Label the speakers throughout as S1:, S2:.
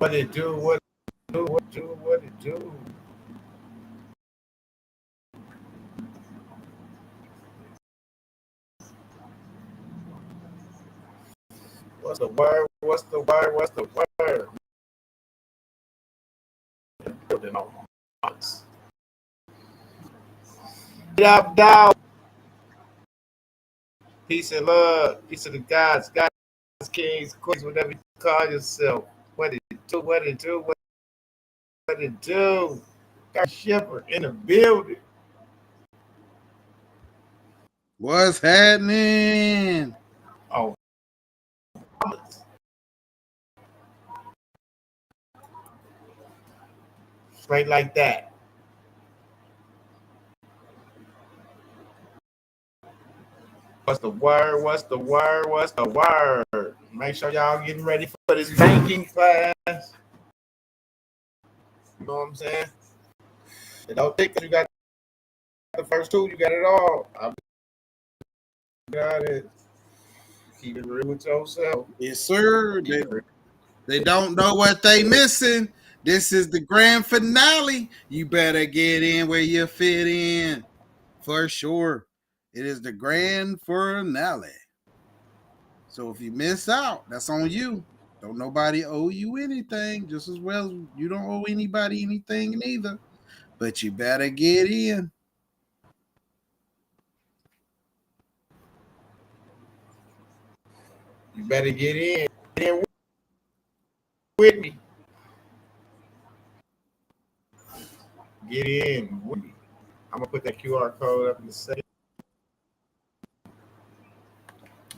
S1: What it do? What it do? What it do? What it do? What's the word? What's the word? What's the word? Building on us. Get up, dog. Peace and love. Peace of the gods, kings, queens, whatever you call yourself. What it do? What it do? What it do? Got Shepherd in the building.
S2: What's happening?
S1: Oh, straight like that. What's the word? What's the word? What's the word? Make sure y'all getting ready for this banking class. You know what I'm saying? And don't think that you got the first two, you got it all. I got it. Keep it real with yourself.
S2: Yes, sir. They don't know what they missing. This is the grand finale. You better get in where you fit in. For sure. It is the grand finale. So if you miss out, that's on you. Don't nobody owe you anything, just as well as you don't owe anybody anything neither. But you better get in.
S1: You better get in. Get in with me. Get in with me. I'm gonna put that QR code up in the second.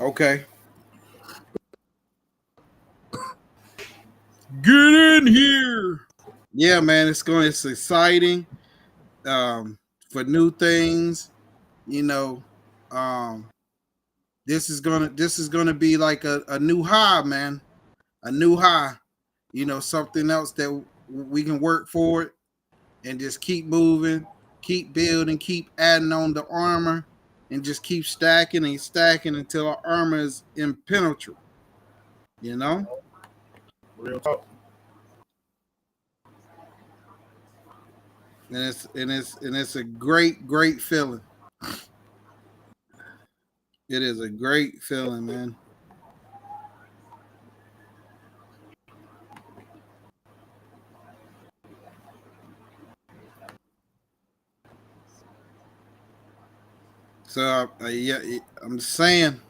S2: Okay. Get in here. Yeah, man, it's exciting. For new things, you know. This is gonna be like a new high, man. A new high. You know, something else that we can work for it and just keep moving, keep building, keep adding on the armor, and just keep stacking and stacking until our armor is impenetrable. You know?
S1: Real talk.
S2: And it's a great feeling. It is a great feeling, man. So yeah, I'm saying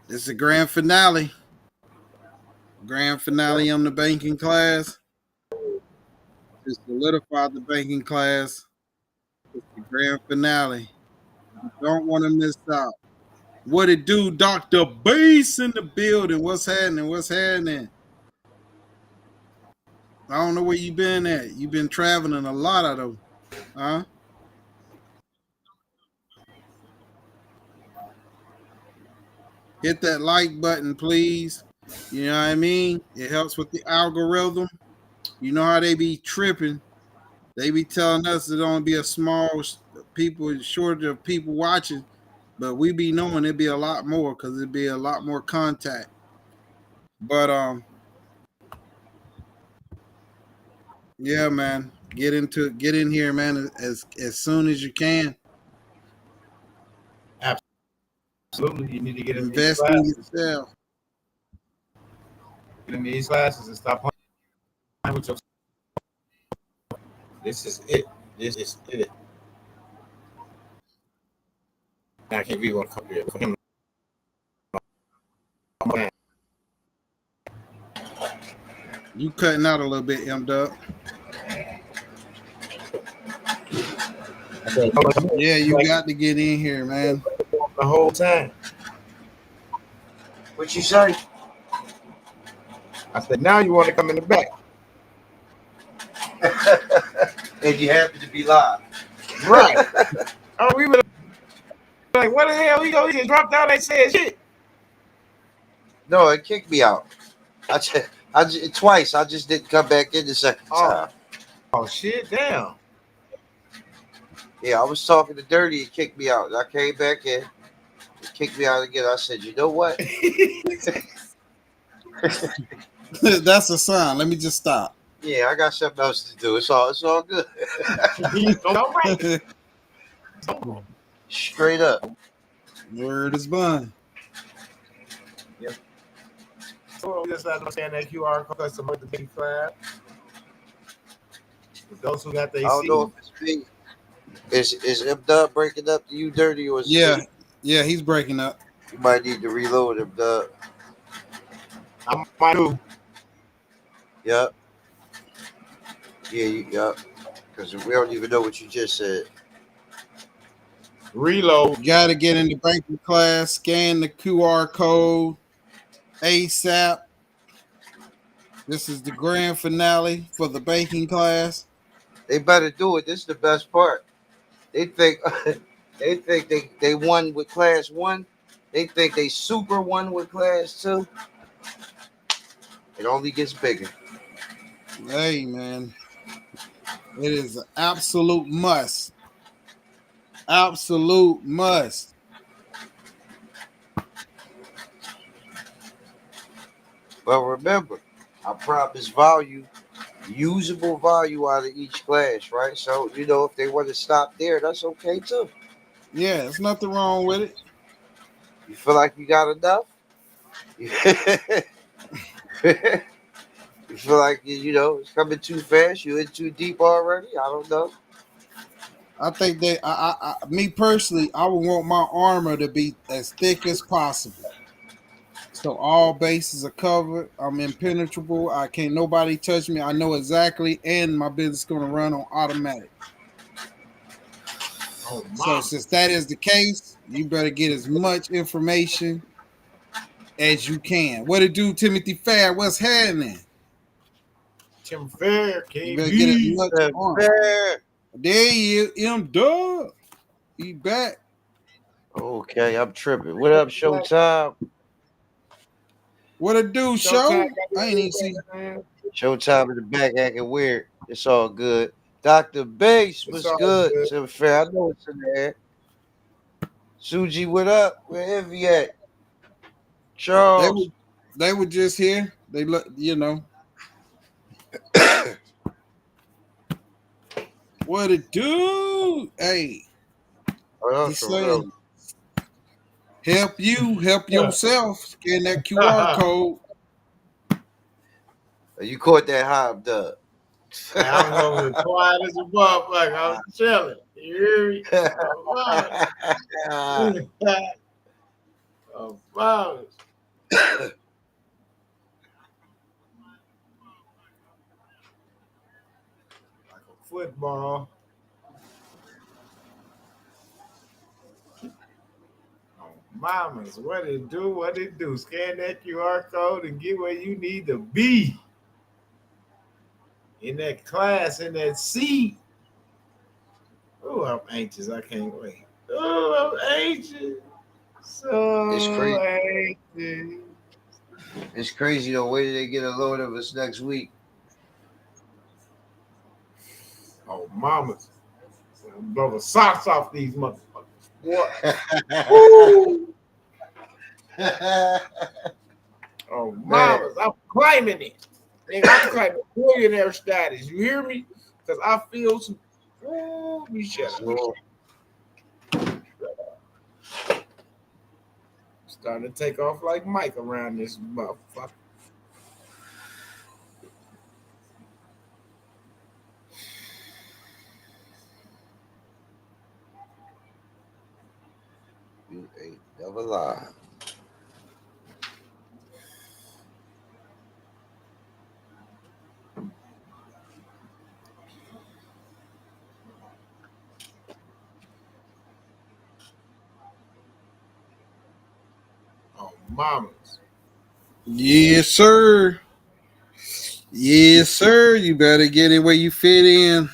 S2: it's a grand finale. Grand finale on the banking class. To solidify the banking class. It's the grand finale. You don't want to miss out. What it do, Dr. Bass in the building? What's happening? What's happening? I don't know where you been at. You've been traveling a lot of them, huh? Hit that like button, please. You know what I mean? It helps with the algorithm. You know how they be tripping. They be telling us there's only be a small shortage of people watching, but we be knowing it'd be a lot more because it'd be a lot more contact. But yeah, man, get in here, man, as soon as you can.
S1: Absolutely, you need to get in these
S2: Invest in
S1: classes.
S2: yourself.
S1: Get in these classes and stop playing with yourself. This is it. This is it. Now, can't be gonna come here for him.
S2: You cutting out a little bit, M-Dub. Yeah, you got to get in here, man.
S1: The whole time.
S3: What you say?
S1: I said, now you want to come in the back.
S3: And you happy to be live.
S1: Right. Oh, we were like, what the hell? We just dropped out. They said shit.
S3: No, it kicked me out. Twice. I just didn't come back in the second time.
S1: Oh, shit, damn.
S3: Yeah, I was talking to Dirty and kicked me out. I came back in, kicked me out again. I said, you know what?
S2: That's a sign. Let me just stop.
S3: Yeah, I got something else to do. It's all good.
S1: All right.
S3: Straight up.
S2: Word is bond.
S1: Yeah. So we just have to understand that QR code customer the big class. Those who got
S3: I
S1: their
S3: don't know
S1: seat.
S3: if it's me. Is M Dub breaking up to you dirty or is it
S2: Yeah,
S3: me?
S2: yeah, he's breaking up.
S3: You might need to reload M Dub.
S1: I might do
S3: Yep. Yep. Because we don't even know what you just said.
S1: reload.
S2: You got to get in the banking class, scan the QR code ASAP. This is the grand finale for the banking class.
S3: They better do it. This is the best part. They think they won with class one. They think they super won with class two. It only gets bigger.
S2: Hey, man, it is an absolute must. Absolute must.
S3: But remember, I promise value, usable value out of each class, right? So, if they want to stop there, that's okay too.
S2: Yeah, there's nothing wrong with it.
S3: You feel like you got enough? You feel like, it's coming too fast? You in too deep already? I don't know.
S2: I think that me personally, I would want my armor to be as thick as possible. So all bases are covered. I'm impenetrable. I can't nobody touch me. I know exactly, and my business is gonna run on automatic.
S1: Oh,
S2: So
S1: mom.
S2: since that is the case, you better get as much information as you can. What it do, Timothy Fair? What's happening?
S1: Tim Fair,
S2: You better get as
S1: KB.
S2: much on.
S3: Fair.
S2: There he is, M Dub. He back.
S3: Okay, I'm tripping. What up, Showtime?
S2: What it do,
S1: Showtime
S2: show?
S1: got
S2: I ain't even see.
S1: man.
S3: Showtime in the back acting weird. It's all good. Dr. Bass
S1: It's
S3: was
S1: all
S3: good.
S1: good.
S3: To be fair, I know it's in there. Suji, what up? Where Evie at?
S2: They were
S3: Charles.
S2: they were just here. They look, what it do? Hey,
S3: Oh, that's
S2: just
S3: for real.
S2: saying. Help you, help
S1: Yeah.
S2: yourself. Scan that QR code.
S3: You caught that hop dub.
S1: I was over here quiet as a motherfucker. I was chilling. You hear me? Oh, wow. Oh, wow. Like a football. Oh, mamas, what it do? What it do? Scan that QR code and get where you need to be in that class, in that seat. Oh, I'm anxious. I can't wait. Oh, I'm anxious.
S3: It's
S1: So
S3: crazy.
S1: anxious.
S3: It's crazy though. Where did they get a load of us next week?
S1: Oh, mamas. Blow the socks off these motherfuckers. What? Woo! Oh,
S3: Man,
S1: mamas. I'm claiming it. Nigga, I'm claiming billionaire status. You hear me? Because I feel some. Oh, we shut up.
S3: so
S1: Starting to take off like Mike around this motherfucker.
S3: you ain't never lie.
S1: Oh, mamas.
S2: Yes, sir. Yes, sir. You better get it where you fit in.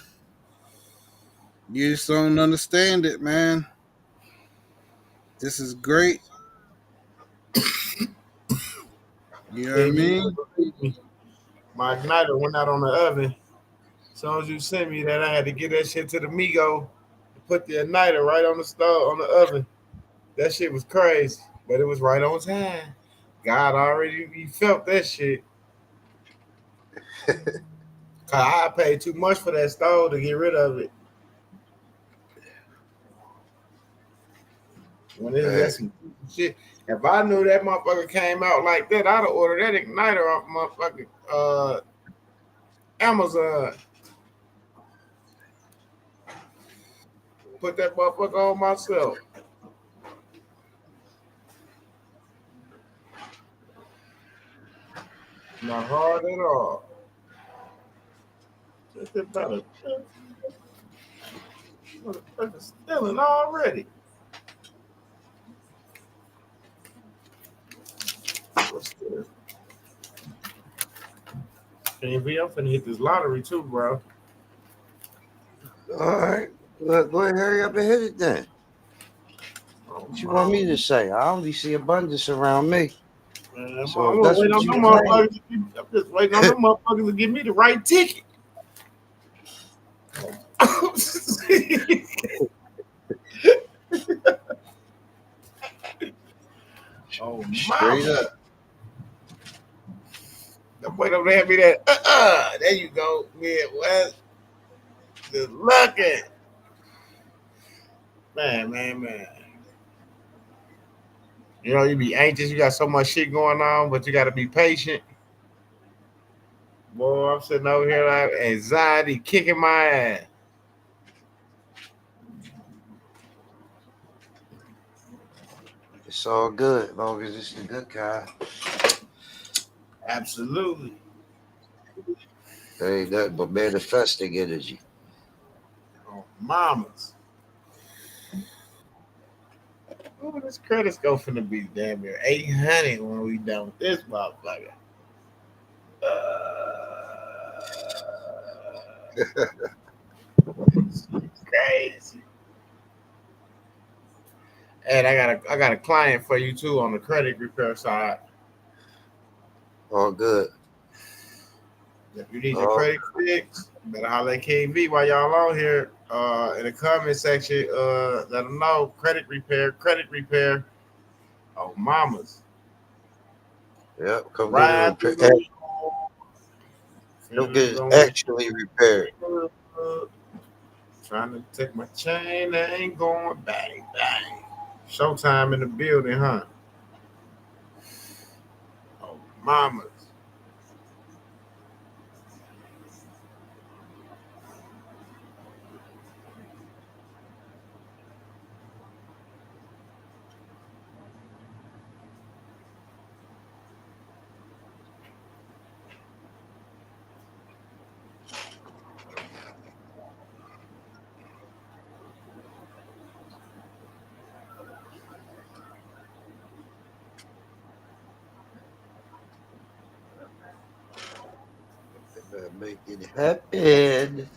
S2: You just don't understand it, man. This is great. You know what I
S1: And you
S2: mean?
S1: never believe me. My igniter went out on the oven. As soon as you sent me that, I had to get that shit to the Migo. Put the igniter right on the stove, on the oven. That shit was crazy, but it was right on time. God already he felt that shit. Cause I paid too much for that stove to get rid of it. When it's
S3: Man,
S1: that's some shit. If I knew that motherfucker came out like that, I'd have ordered that igniter off motherfucking Amazon. Put that motherfucker on myself. Not hard at all. Just about a motherfucker stealing already. What's this? Can't be. I'm finna hit this lottery too, bro.
S3: all right. Look, go ahead, hurry up and hit it then.
S1: Oh,
S3: What you want me
S1: mama.
S3: to say? I only see abundance around me.
S1: Man,
S3: So
S1: I'm
S3: if
S1: gonna
S3: that's
S1: wait
S3: what
S1: on
S3: you
S1: them
S3: claim,
S1: motherfuckers. I'm just waiting on them motherfuckers to give me the right ticket. Oh,
S3: straight
S1: mama.
S3: up.
S1: I'm waiting on them to have me that. There you go. Midwest. Just looking. Man. You know, you be anxious. You got so much shit going on, but you got to be patient. Boy, I'm sitting over here like anxiety kicking my ass.
S3: It's all good, as long as it's the good kind.
S1: Absolutely.
S3: There ain't nothing but manifesting energy.
S1: Oh, mamas. Oh, this credit score finna be damn near 800 when we done with this motherfucker. It's crazy. And I got a client for you too on the credit repair side.
S3: All good.
S1: If you need your
S3: All
S1: credit fixed, better holler at KV while y'all on here. In the comment section, let them know credit repair. Oh, mamas.
S3: yep. Come get it
S1: Ride through
S3: repaired.
S1: the
S3: Don't
S1: feelings
S3: get it
S1: gonna make
S3: actually repaired.
S1: you good. Trying to take my chain, I ain't going bang bang. Showtime in the building, huh? Oh, mamas.
S3: Make it happen.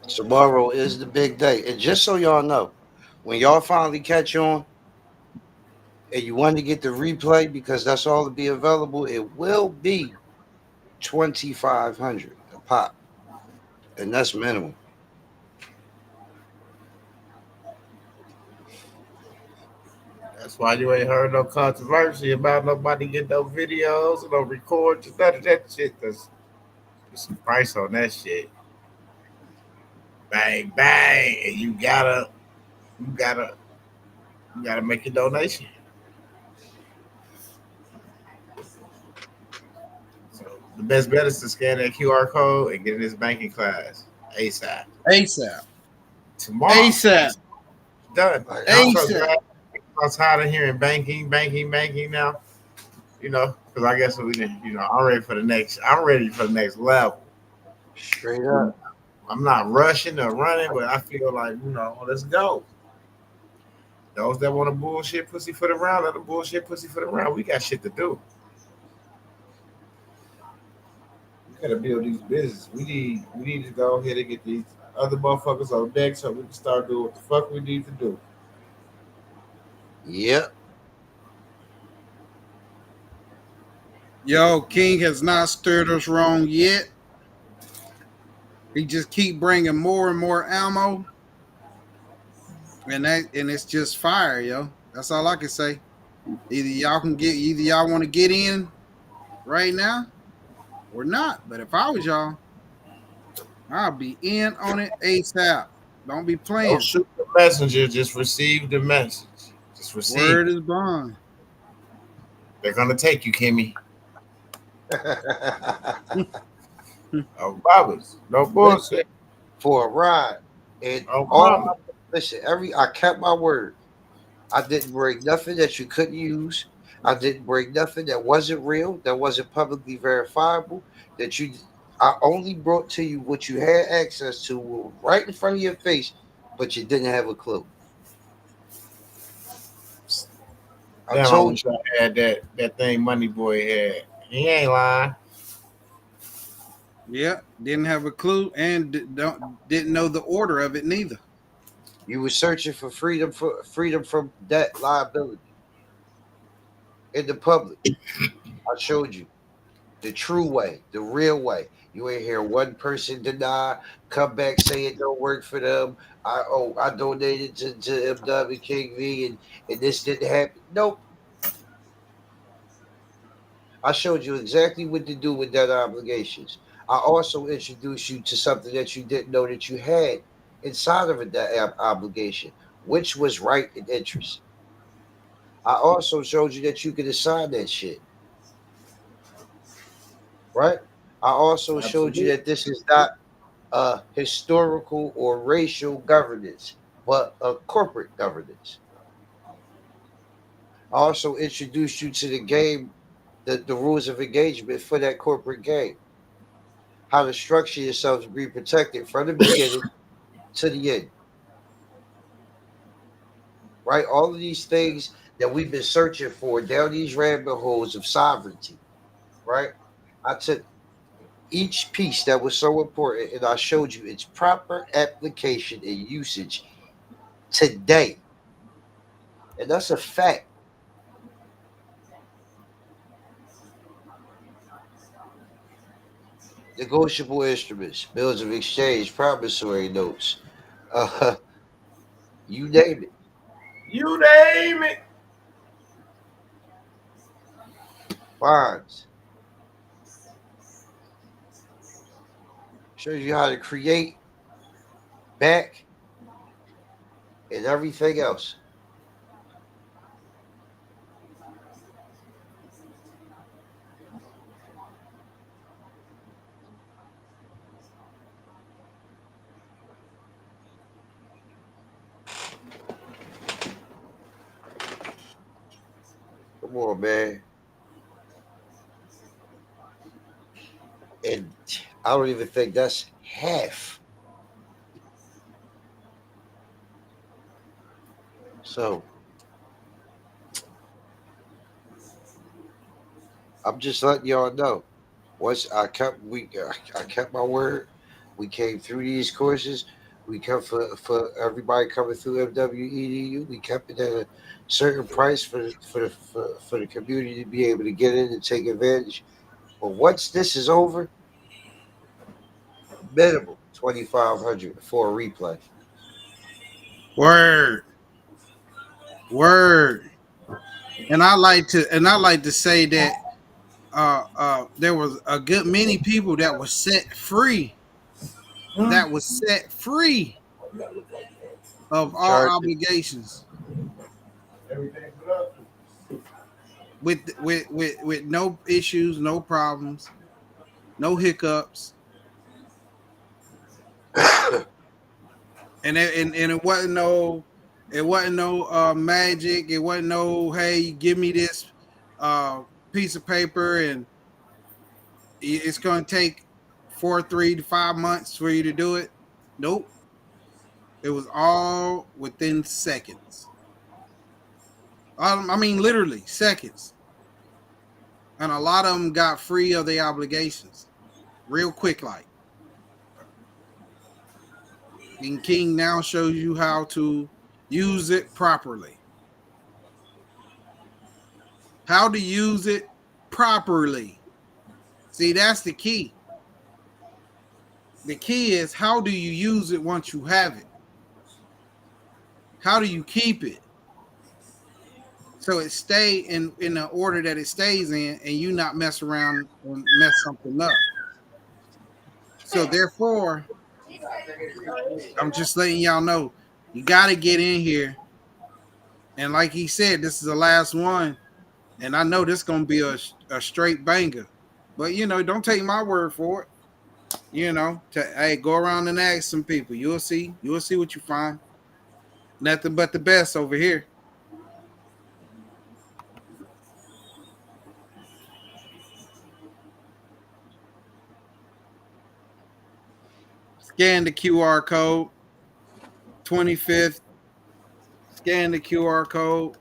S3: Tomorrow is the big day. And just so y'all know, when y'all finally catch on and you want to get the replay because that's all to be available, it will be 2,500 a pop. And that's minimum.
S1: That's why you ain't heard no controversy about nobody getting no videos or no records. None of that shit. There's some price on that shit. Bang bang, and you gotta, you gotta make your donation. So the best bet is to scan that QR code and get in this banking class ASAP.
S2: ASAP.
S1: Tomorrow,
S2: ASAP.
S1: it's done.
S3: Like,
S1: I'm
S3: how?
S1: so
S2: ASAP.
S1: glad I'm tired of hearing banking now. Because I guess we didn't. I'm ready for the next. I'm ready for the next level.
S3: Straight up.
S1: I'm not rushing or running, but I feel like let's go. Those that want to bullshit pussy for the round, let them bullshit pussy for the round. We got shit to do. We gotta build these businesses. We need to go ahead and get these other motherfuckers on deck so we can start doing what the fuck we need to do.
S3: Yep.
S2: Yo, King has not stirred us wrong yet. He just keep bringing more and more ammo, and it's just fire, yo. That's all I can say. Either y'all want to get in right now or not. But if I was y'all, I'll be in on it ASAP. Don't be
S1: Don't
S2: playing.
S1: shoot the messenger. Just receive the message. Just receive
S2: Word
S1: it.
S2: is bond.
S1: They're gonna take you, Kimmy. No bobbers. No
S3: Listen,
S1: bullshit.
S3: for a ride. And
S1: No
S3: all
S1: mama.
S3: listen, I kept my word. I didn't bring nothing that you couldn't use. I didn't bring nothing that wasn't real, that wasn't publicly verifiable, that you I only brought to you what you had access to right in front of your face, but you didn't have a clue. I
S1: Damn, I
S3: told
S1: wish I had that thing Money Boy had. He ain't lying.
S2: Yeah, didn't have a clue and didn't know the order of it neither.
S3: you were searching for freedom from debt liability in the public. I showed you the true way, the real way. You ain't hear one person deny, come back say it don't work for them. I donated to MW King V and this didn't happen. Nope. I showed you exactly what to do with that obligations. I also introduced you to something that you didn't know that you had inside of that obligation, which was right and interest. I also showed you that you could assign that shit, right? I also showed you
S1: Absolutely.
S3: that this is not historical or racial governance, but a corporate governance. I also introduced you to the game, the rules of engagement for that corporate game, how to structure yourself to be protected from the beginning to the end, right? All of these things that we've been searching for down these rabbit holes of sovereignty, right? I took each piece that was so important and I showed you its proper application and usage today. And that's a fact. Negotiable instruments, bills of exchange, promissory notes, uh, you name it.
S1: You name it.
S3: Bonds shows you how to create, back, and everything else. Come on, man. And I don't even think that's half. So I'm just letting y'all know. Once I kept my word. We came through these courses. We kept for everybody coming through MWEDU. We kept it at a certain price for the community to be able to get in and take advantage. But once this is over, minimum 2,500 for a replay.
S2: Word, word. And I like to say that there was a good many people that was set free,
S1: Hmm?
S2: that was set free of all
S3: Charge
S2: obligations
S1: Everything put up.
S2: with no issues, no problems, no hiccups, and it wasn't no magic. It wasn't no, hey, give me this piece of paper and it's going to take 3 to 5 months for you to do it. Nope. It was all within seconds. I mean, literally seconds. And a lot of them got free of their obligations real quick, like. And King now shows you how to use it properly. How to use it properly. See, that's the key. The key is, how do you use it once you have it? How do you keep it so it stay in the order that it stays in, and you not mess around and mess something up? So therefore, I'm just letting y'all know, you got to get in here. And like he said, this is the last one. And I know this is going to be a straight banger. But, don't take my word for it. Hey, go around and ask some people. You'll see. You'll see what you find. Nothing but the best over here. Scan the QR code. 25th. Scan the QR code.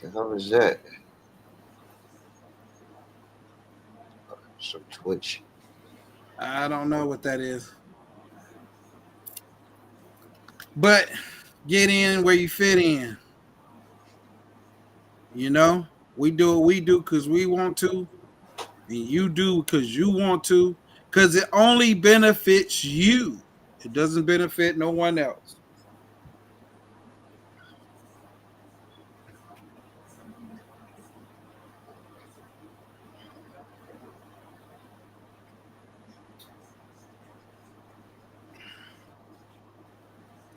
S3: The hell is that? Some Twitch.
S2: I don't know what that is. But get in where you fit in. We do what we do because we want to. And you do because you want to. Because it only benefits you. It doesn't benefit no one else.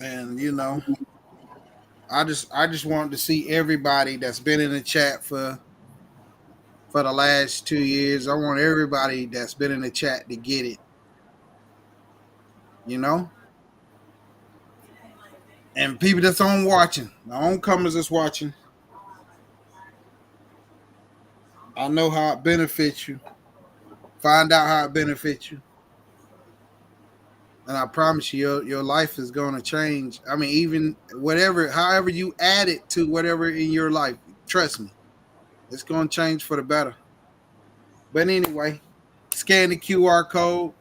S2: And I just wanted to see everybody that's been in the chat for the last 2 years. I want everybody that's been in the chat to get it. And people that's on watching, the homecomers that's watching, I know how it benefits you. Find out how it benefits you. And I promise you, your life is going to change. I mean, even however you add it to whatever in your life, trust me, it's going to change for the better. But anyway, scan the QR code,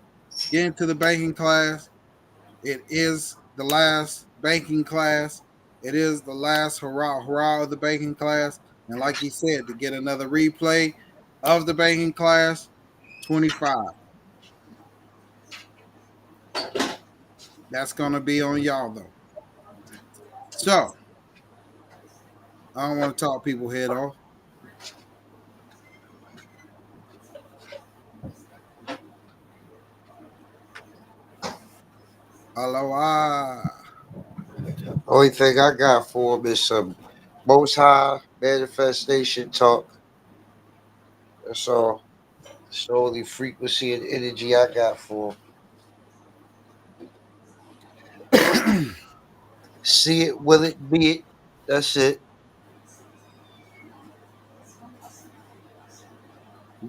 S2: get into the banking class. It is the last banking class. It is the last hurrah of the banking class. And like he said, to get another replay of the banking class, 25. That's going to be on y'all, though. So, I don't want to talk people head off. Aloha.
S3: Only thing I got for him is some Most High manifestation talk. That's all. It's the only frequency and energy I got for him. See it, will it, be it. That's it.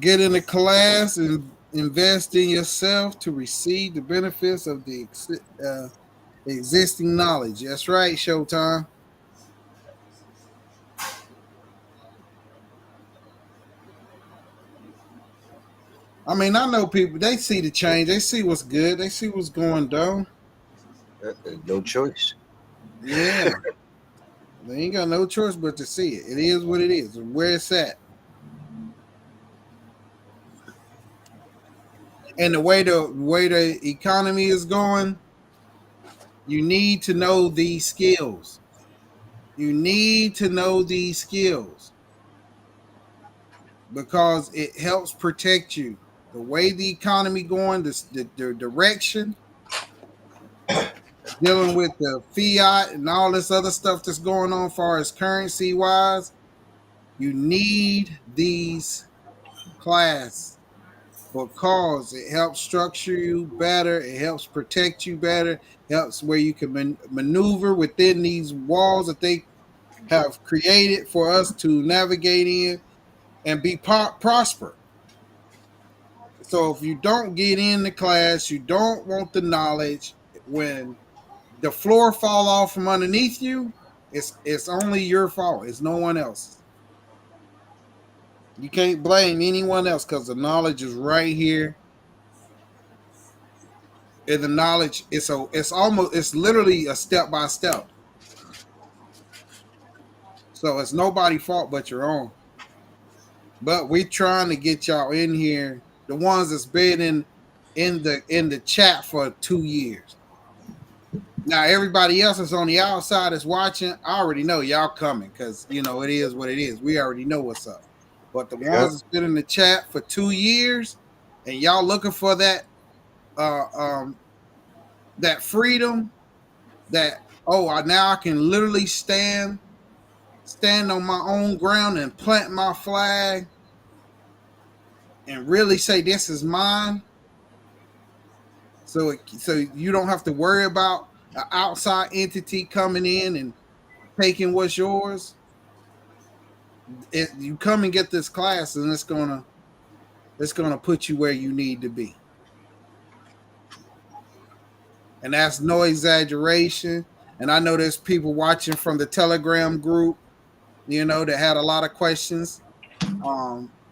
S2: Get in the class and invest in yourself to receive the benefits of the existing knowledge. That's right, Showtime. I mean, I know people, they see the change. They see what's good. They see what's going down.
S3: No choice.
S2: Yeah. They ain't got no choice but to see it. It is what it is, where it's at. And the way the economy is going, you need to know these skills. You need to know these skills because it helps protect you. The way the economy going, the direction, dealing with the fiat and all this other stuff that's going on as far as currency wise, you need these classes because it helps structure you better. It helps protect you better. Helps where you can maneuver within these walls that they have created for us to navigate in and be prosper. So if you don't get in the class, you don't want the knowledge. When the floor fall off from underneath you, it's only your fault. It's no one else's. You can't blame anyone else because the knowledge is right here. And the knowledge it's literally a step by step. So it's nobody's fault but your own. But we trying to get y'all in here, the ones that's been in the chat for 2 years. Now everybody else that's on the outside is watching. I already know y'all coming because it is what it is. We already know what's up. But the
S3: Yep.
S2: ones that's been in the chat for 2 years and y'all looking for uh um that freedom, that now I can literally stand on my own ground and plant my flag and really say this is mine. So you don't have to worry about an outside entity coming in and taking what's yours. You come and get this class, and it's gonna put you where you need to be, and that's no exaggeration. And I know there's people watching from the Telegram group, that had a lot of questions.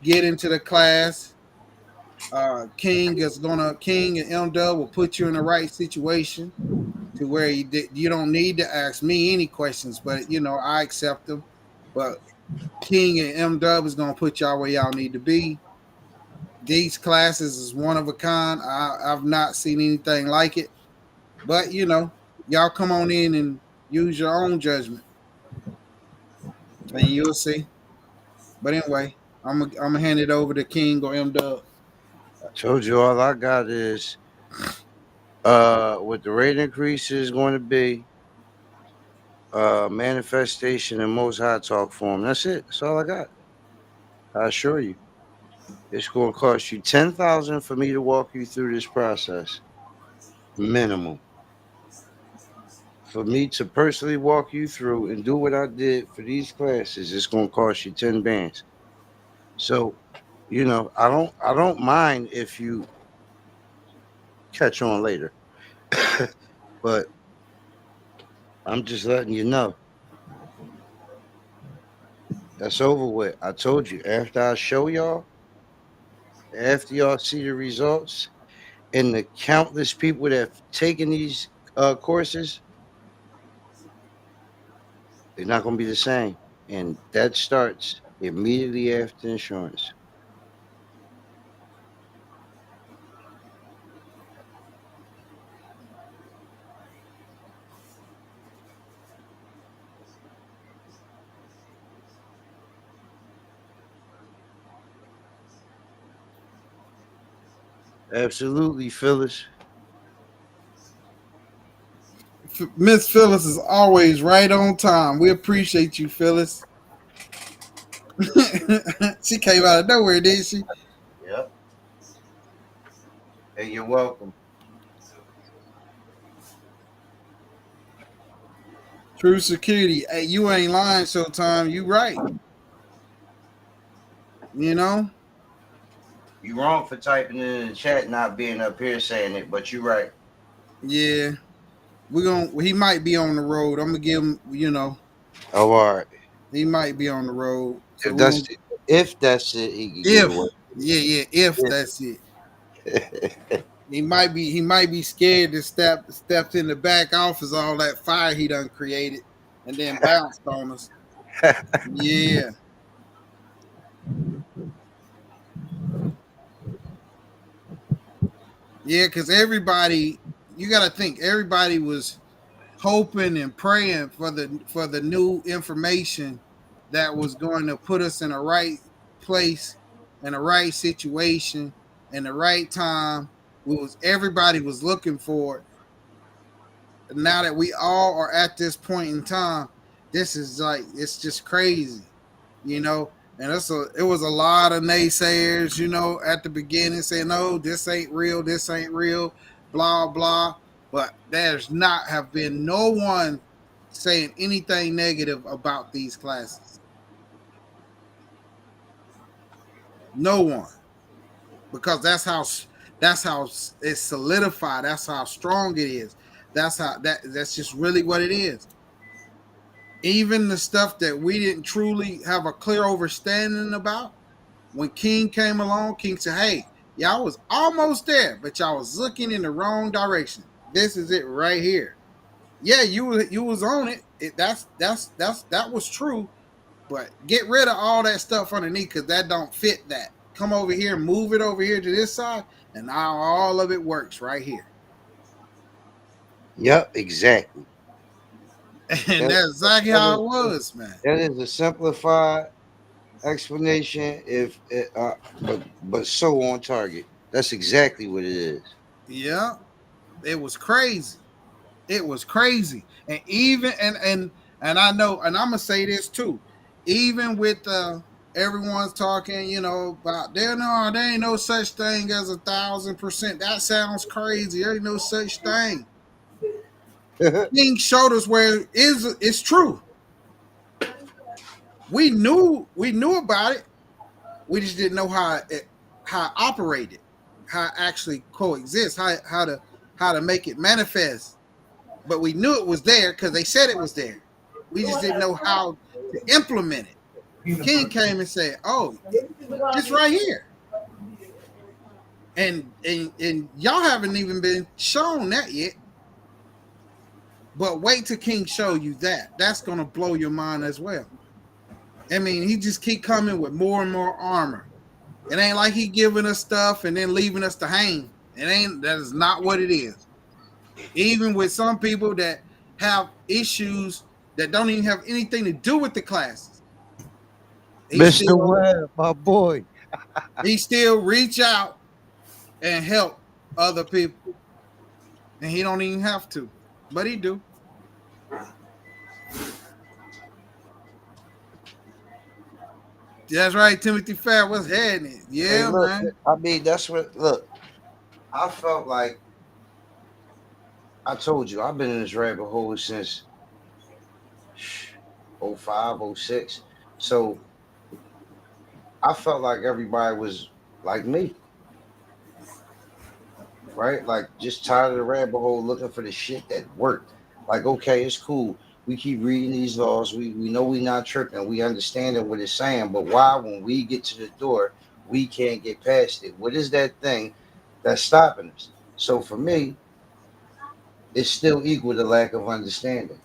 S2: Get into the class. King and M Dub will put you in the right situation to where you don't need to ask me any questions, but I accept them. But King and M Dub is gonna put y'all where y'all need to be. These classes is one of a kind. I've not seen anything like it. But y'all come on in and use your own judgment, and you'll see. But anyway, I'm gonna hand it over to King or M Dub.
S3: I told you all I got is what the rate increase is going to be, manifestation and most high talk form. That's it. That's all I got. I assure you. It's going to cost you 10,000 for me to walk you through this process. Minimum. For me to personally walk you through and do what I did for these classes, it's going to cost you 10 bands. So, I don't mind if you catch on later. But I'm just letting you know. That's over with. I told you, after I show y'all, after y'all see the results and the countless people that have taken these courses, they're not going to be the same. And that starts immediately after insurance. Absolutely, Phyllis.
S2: Miss Phyllis is always right on time. We appreciate you, Phyllis. She came out of nowhere, didn't she?
S3: Yep. Hey, you're welcome.
S2: True security. Hey, you ain't lying, Showtime. You right. You know?
S3: You wrong for typing it in the chat, not being up here saying it, but you're right.
S2: Yeah. He might be on the road. I'm gonna give him,
S3: Oh, all right.
S2: he might be on the road. So
S3: If that's it, he can get
S2: if
S3: away.
S2: if that's it. He might be scared to stepped in the back office, all that fire he done created and then bounced on us. Yeah. Yeah, because you gotta think, everybody was hoping and praying for the new information that was going to put us in the right place, in the right situation, in the right time. Everybody was looking for it. Now that we all are at this point in time, this is like, it's just crazy, you know. And it was a lot of naysayers, at the beginning saying, "No, this ain't real, blah blah." But there's not have been no one saying anything negative about these classes. No one, because that's how it's solidified. That's how strong it is. That's just really what it is. Even the stuff that we didn't truly have a clear understanding about, when King came along, King said, "Hey, y'all was almost there, but y'all was looking in the wrong direction. This is it right here." Yeah, you was on it. That was true, But get rid of all that stuff underneath because that don't fit that. Come over here, move it over here to this side, and now all of it works right here.
S3: Yep, exactly.
S2: And
S3: That,
S2: that's exactly
S3: that
S2: how
S3: is
S2: it was, man.
S3: that is a simplified explanation, if but so on target. That's exactly what it is.
S2: Yeah, it was crazy. It was crazy. And even and I know, and I'm gonna say this too. Even with everyone's talking, about there ain't no such thing as 1,000%. That sounds crazy. There ain't no such thing. King showed us where it's true. We knew about it. We just didn't know how it operated, how it actually coexist, how to make it manifest. But we knew it was there because they said it was there. We just didn't know how to implement it. King came and said, "Oh, it's right here," and y'all haven't even been shown that yet. But wait till King show you that. That's gonna blow your mind as well. I mean, he just keep coming with more and more armor. It ain't like he giving us stuff and then leaving us to hang. It ain't. That is not what it is. Even with some people that have issues that don't even have anything to do with the classes, he
S3: Mr.
S2: still
S3: Webb, my boy.
S2: he still reach out and help other people, and he don't even have to, but he do. That's right, Timothy Fair. What's happening?
S3: Hey,
S2: Yeah,
S3: look,
S2: man.
S3: I mean, that's what, look, I felt like, I told you, I've been in this rabbit hole since '05, '06. So I felt like everybody was like me, right? Like just tired of the rabbit hole looking for the shit that worked. Like, okay, it's cool. We keep reading these laws. We know we're not tripping. We understand what it's saying. But why, when we get to the door, we can't get past it? What is that thing that's stopping us? So for me, it's still equal to lack of understanding.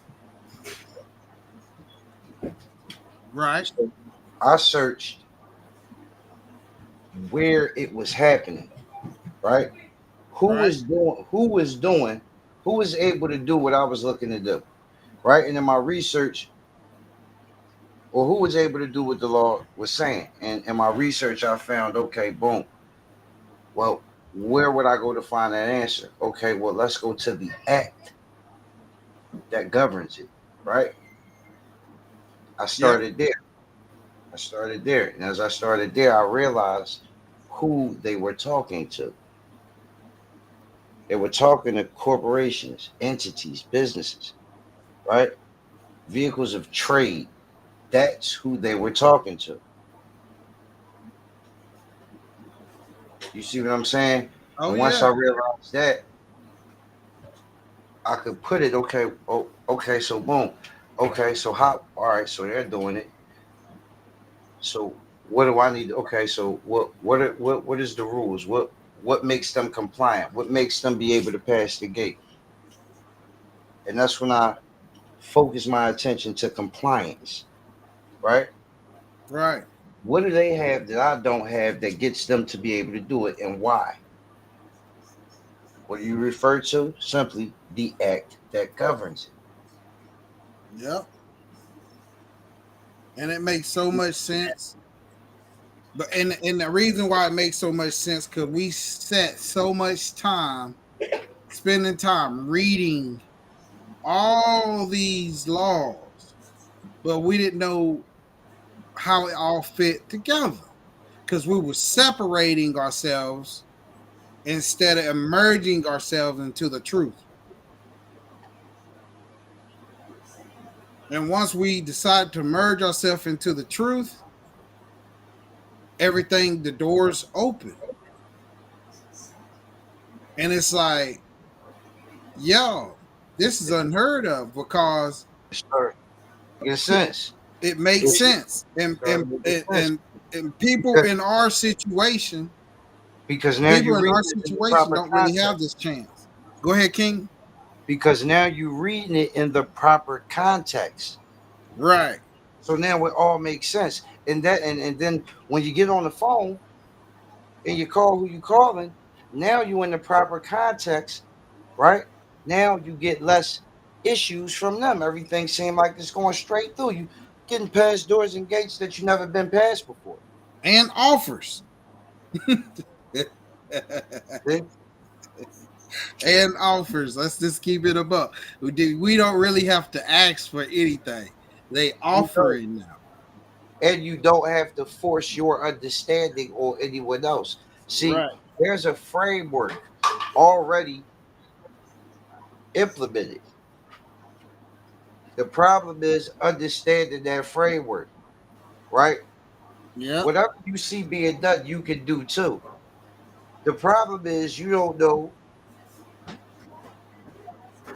S2: Right,
S3: So I searched where it was happening, right?
S2: right,
S3: Who was able to do what I was looking to do, right? And in my research, or who was able to do what the law was saying. And in my research, I found, okay, boom. Well, where would I go to find that answer? Okay, well, let's go to the act that governs it, right? I
S2: yep,
S3: started there. I started there. And as I started there, I realized who they were talking to. They were talking to corporations, entities, businesses, right? Vehicles of trade. That's who they were talking to. You see what I'm saying?
S2: oh
S3: And once I
S2: yeah,
S3: realized that, I could put it, okay, oh, okay, so boom. Okay, so how, all right, so they're doing it. So what do I need? Okay, so what is the rules? What makes them compliant? What makes them be able to pass the gate? And that's when I focus my attention to compliance, right?
S2: right,
S3: What do they have that I don't have that gets them to be able to do it, and why? What do you refer to? Simply the act that governs
S2: yep. And it makes so much sense. But and the reason why it makes so much sense because we spent so much time spending time reading all these laws, but we didn't know how it all fit together because we were separating ourselves instead of emerging ourselves into the truth. And once we decide to merge ourselves into the truth, everything, the doors open. And it's like, yo, this is unheard of because
S3: it. Start making sense.
S2: it makes
S3: It
S2: sense. And
S3: started
S2: and
S3: making
S2: and,
S3: sense
S2: and, and people
S3: because
S2: in our situation,
S3: now
S2: people
S3: you
S2: in
S3: read
S2: our
S3: it in the
S2: situation
S3: proper
S2: don't really have
S3: context.
S2: this chance. Go ahead, King.
S3: Because now you're reading it in the proper context.
S2: Right.
S3: So now it all makes sense. And then when you get on the phone and you call who you calling, now you in the proper context, right? Now you get less issues from them. Everything seems like it's going straight through. You getting past doors and gates that you never been past before.
S2: And offers.
S3: See?
S2: And offers. Let's just keep it above. We don't really have to ask for anything. They
S3: You
S2: offer
S3: know,
S2: it now.
S3: and you don't have to force your understanding on anyone else. See,
S2: Right.
S3: there's a framework already implemented. The problem is understanding that framework, right?
S2: Yep.
S3: Whatever you see being done, you can do too. The problem is you don't know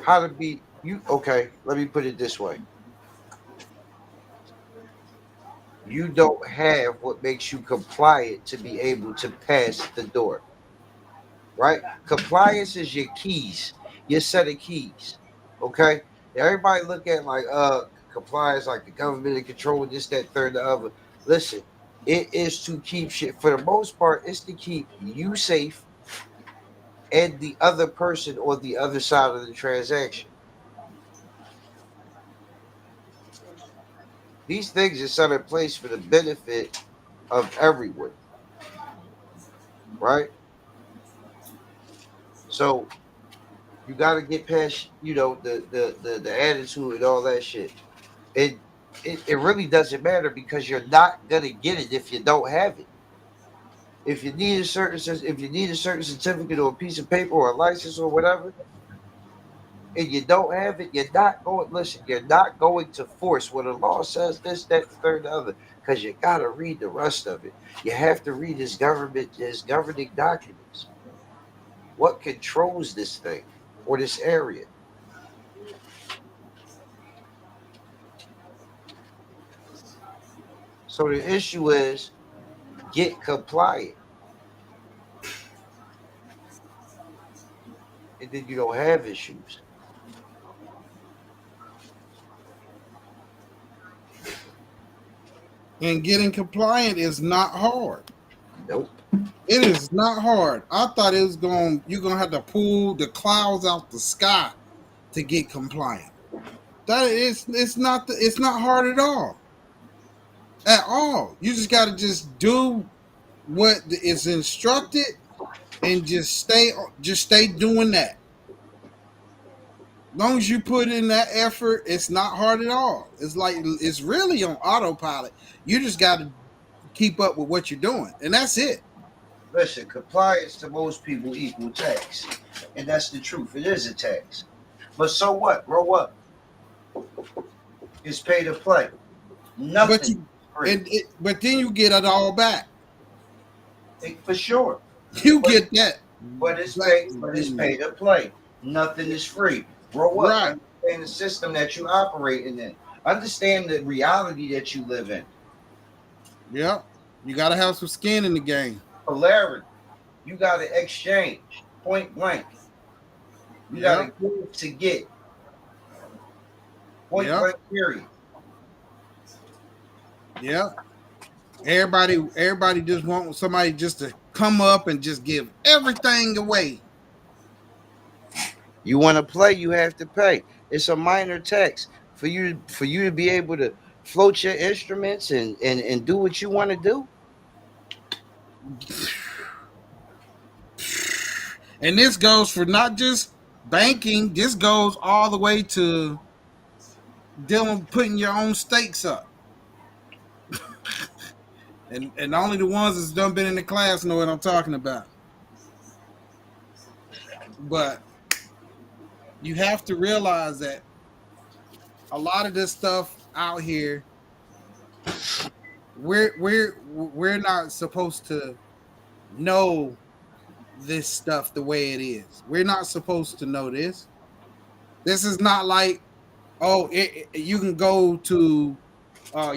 S3: how to be you. Okay, let me put it this way: you don't have what makes you compliant to be able to pass the door, right? Compliance is your keys, your set of keys. Okay, everybody look at like compliance, like the government in control, this, that, third, the other. Listen, it is to keep shit for the most part. It's to keep you safe and the other person on the other side of the transaction. These things are set in place for the benefit of everyone, right? So you got to get past, the attitude and all that shit. It, it really doesn't matter because you're not gonna get it if you don't have it. If you need a certain certificate or a piece of paper or a license or whatever, and you don't have it, you're not going. Listen, you're not going to force what the law says. This, that, the third, the other, because you gotta read the rest of it. You have to read his governing documents. What controls this thing or this area? So the issue is get compliant, and then you don't have issues.
S2: And getting compliant is not hard.
S3: Nope.
S2: It is not hard. I thought it was you're gonna have to pull the clouds out the sky to get compliant. That is it's not hard at all. At all. You just gotta just do what is instructed and just stay doing that. As long as you put in that effort, it's not hard at all. It's like it's really on autopilot. You just gotta keep up with what you're doing. And that's it.
S3: Listen, compliance to most people equal tax, and that's the truth. It is a tax, but so what? Grow up. It's pay to play.
S2: But
S3: Nothing
S2: you
S3: free.
S2: but then you get it all back.
S3: For sure.
S2: You
S3: But
S2: get that back.
S3: but it's pay to play. Nothing is free. Grow up.
S2: Right.
S3: Understand the system that you operating in. Understand the reality that you live in.
S2: Yep. You gotta have some skin in the game.
S3: Polarity. You got to exchange. Point blank. You got
S2: Yep.
S3: to give to get. Point
S2: Yep.
S3: blank. Period.
S2: Yep. Everybody just want somebody just to come up and just give everything away.
S3: You want to play, you have to pay. It's a minor tax for you to be able to float your instruments and do what you want to do.
S2: And this goes for not just banking, this goes all the way to dealing putting your own stakes up. And only the ones that's done been in the class know what I'm talking about. But you have to realize that a lot of this stuff out here, we're not supposed to know this stuff the way it is. We're not supposed to know this. This is not like, oh, you can go to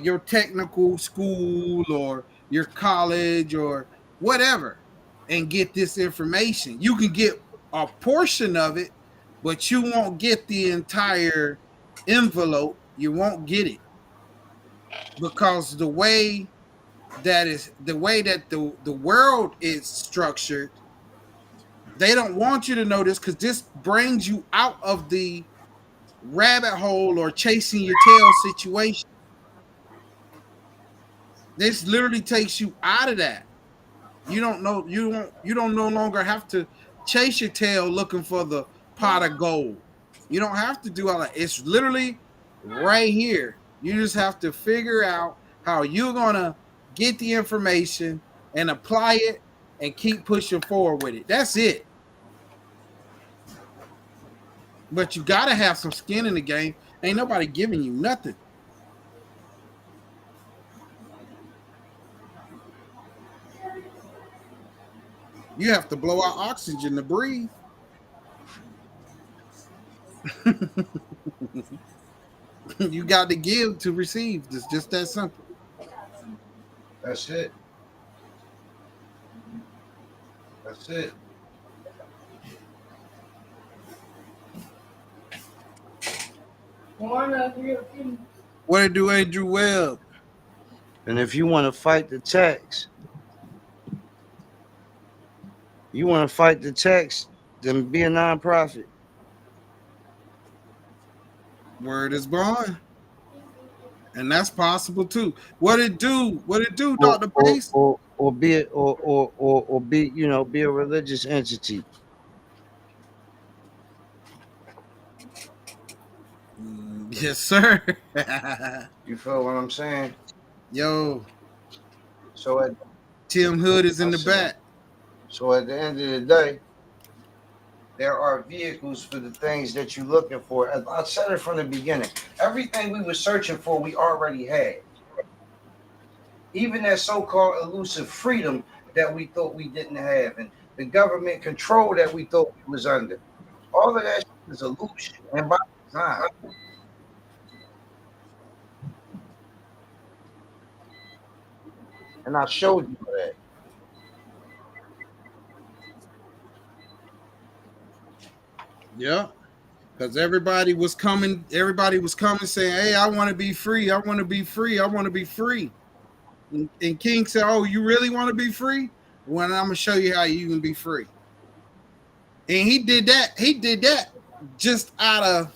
S2: your technical school or your college or whatever and get this information. You can get a portion of it, but you won't get the entire envelope. You won't get it. because the way that the world is structured, they don't want you to know this because this brings you out of the rabbit hole or chasing your tail situation. This literally takes you out of that. You don't no longer have to chase your tail looking for the pot of gold. You don't have to do all that. It's literally right here. You just have to figure out how you're gonna get the information and apply it and keep pushing forward with it. That's it. But you gotta have some skin in the game. Ain't nobody giving you nothing. You have to blow out oxygen to breathe. You got to give to receive. It's just that simple.
S3: That's it. That's it.
S2: What it do, Andrew Webb?
S3: And if you want to fight the tax, then be a nonprofit.
S2: Word is born. And that's possible too. What it do,
S3: Or,
S2: Dr.
S3: or,
S2: Pace?
S3: or be be a religious entity.
S2: Yes, sir.
S3: You feel what I'm saying?
S2: Yo,
S3: So
S2: Tim Hood is in the
S3: Listen.
S2: back.
S3: So at the end of the day, there are vehicles for the things that you're looking for. As I said it from the beginning. Everything we were searching for, we already had. Even that so-called elusive freedom that we thought we didn't have, and the government control that we thought we was under. All of that is illusion and by design. And I showed you that.
S2: Yeah. Because everybody was coming saying, hey, I want to be free. I want to be free. I want to be free. And King said, oh, you really want to be free? Well, I'm going to show you how you can be free. And he did that. He did that just out of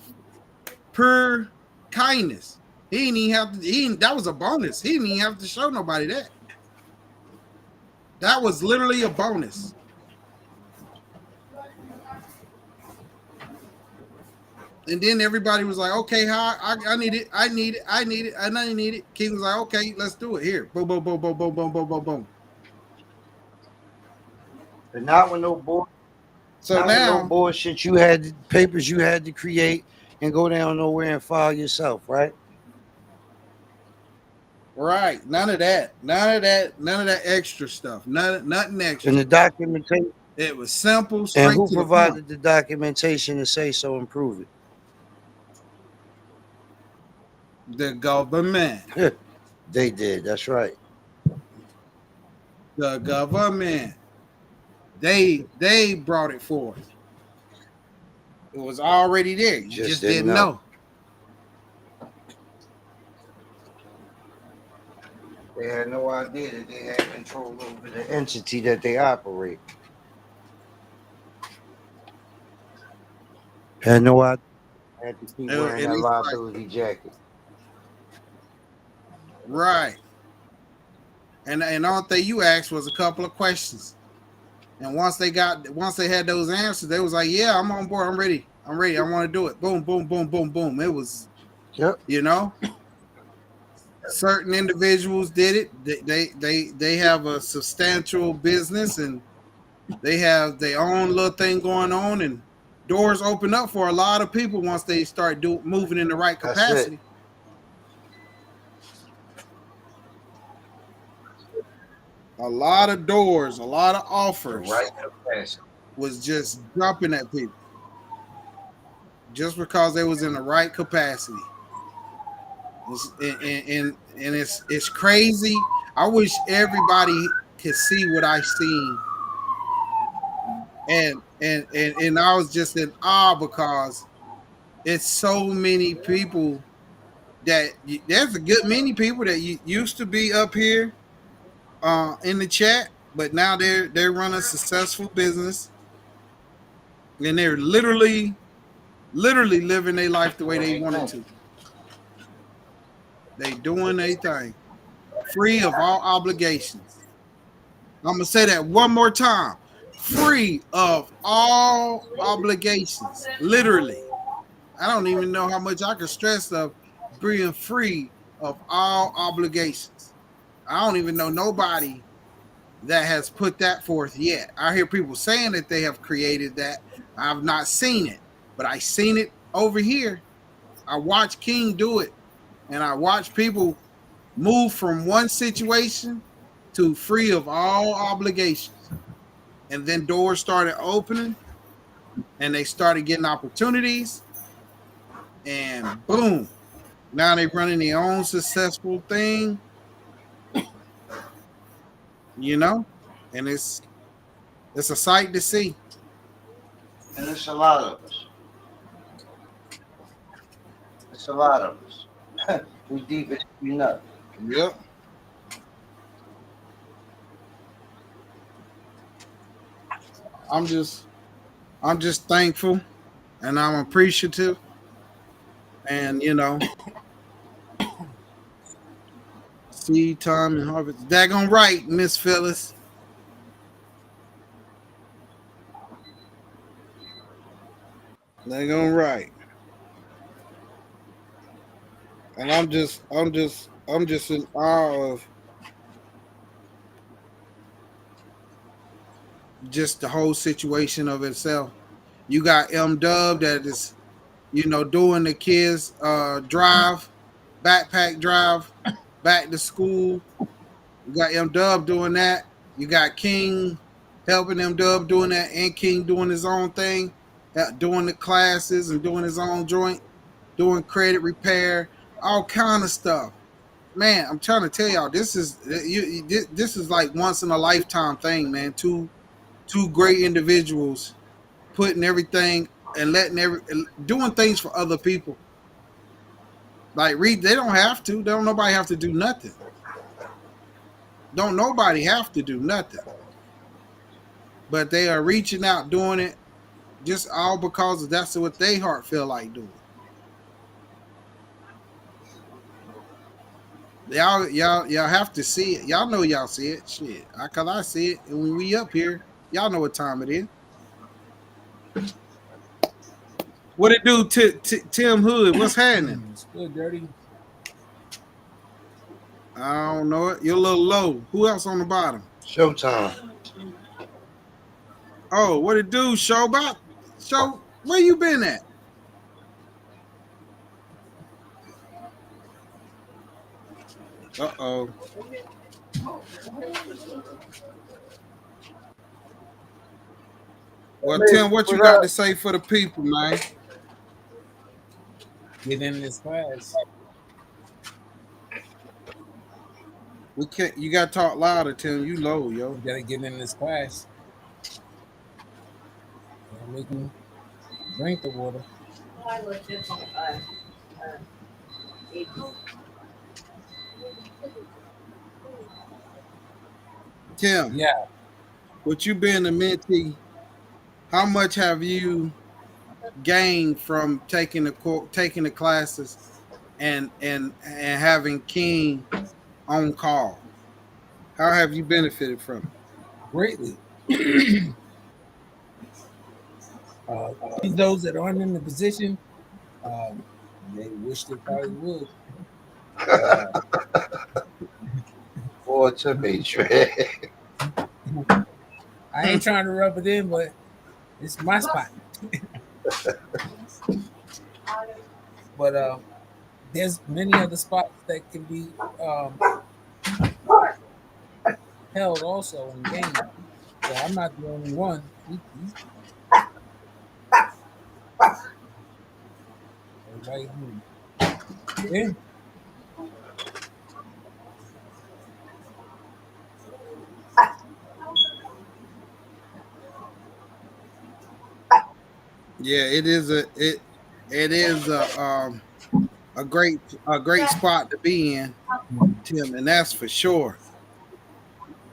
S2: pure kindness. He didn't even have to, that was a bonus. He didn't even have to show nobody that. That was literally a bonus. And then everybody was like, okay, I need it. I need it. I need it. I need it. King was like, okay, let's do it. Here. Boom, boom, boom, boom, boom, boom, boom, boom, boom.
S3: But not with no bullshit.
S2: So now,
S3: no bullshit. You had papers you had to create and go down nowhere and file yourself, right?
S2: Right. None of that. None of that extra stuff. Nothing extra.
S3: And the documentation.
S2: It was simple, straight
S3: And who
S2: to
S3: provided the documentation to say so and prove it?
S2: The government.
S3: They did. That's right.
S2: The government. They brought it forth. It was already there. You just didn't know.
S3: They had no idea that they had control over the entity that they operate. Had no idea. Had to keep wearing that liability jacket.
S2: Right. And all thing you asked was a couple of questions. And once they had those answers, they was like, yeah, I'm on board. I'm ready. I want to do it. Boom, boom, boom, boom, boom. It was, certain individuals did it. They have a substantial business and they have their own little thing going on, and doors open up for a lot of people once they start moving in the right capacity. A lot of doors, a lot of offers was just jumping at people just because they was in the right capacity. And it's crazy. I wish everybody could see what I seen. And I was just in awe because it's so many people there's a good many people that used to be up here in the chat, but now they're running a successful business and they're literally living their life the way they wanted to. They doing their thing, free of all obligations. I'm gonna say that one more time. Free of all obligations. Literally. I don't even know how much I can stress of being free of all obligations. I don't even know nobody that has put that forth yet. I hear people saying that they have created that. I've not seen it, but I seen it over here. I watch King do it, and I watch people move from one situation to free of all obligations. And then doors started opening and they started getting opportunities, and boom, now they're running their own successful thing, you know, and it's a sight to see.
S3: And it's a lot of us. It's a lot of us. We deep as you know.
S2: Yep. I'm just thankful and I'm appreciative. And seed time and harvest. Daggone right, Miss Phyllis. Daggone right. And I'm just in awe of just the whole situation of itself. You got M Dub that is, doing the kids drive, backpack drive, back to school. You got M Dub doing that. You got King helping M Dub doing that, and King doing his own thing, doing the classes and doing his own joint, doing credit repair, all kind of stuff. Man, I'm trying to tell y'all, this is like once in a lifetime thing, man. Two great individuals putting everything and doing things for other people. Like they don't have to. Don't nobody have to do nothing. Don't nobody have to do nothing. But they are reaching out, doing it just all because that's what they heart feel like doing. Y'all have to see it. Y'all know y'all see it. Shit, cause I see it. And when we up here, y'all know what time it is. What it do, Tim Hood? What's happening?
S4: It's good, dirty.
S2: I don't know it. You're a little low. Who else on the bottom?
S3: Showtime.
S2: Oh, what it do, Showbot? Show, where you been at? Uh-oh. Well, Tim, what you got to say for the people, man?
S4: Get in this class.
S2: We can't. You got to talk louder, Tim. You low, yo.
S4: You gotta get in this class. Make them drink the water.
S2: Tim.
S4: Yeah.
S2: With you being a mentee, how much have you gained from taking the classes and having King on call? How have you benefited from it?
S4: Greatly. Those that aren't in the position, they wish they probably would.
S3: Boy, to be true.
S4: I ain't trying to rub it in, but it's my spot. But there's many other spots that can be held also in the game. So I'm not the only one. Everybody yeah.
S2: Yeah, it is a a great spot to be in, Tim, and that's for sure.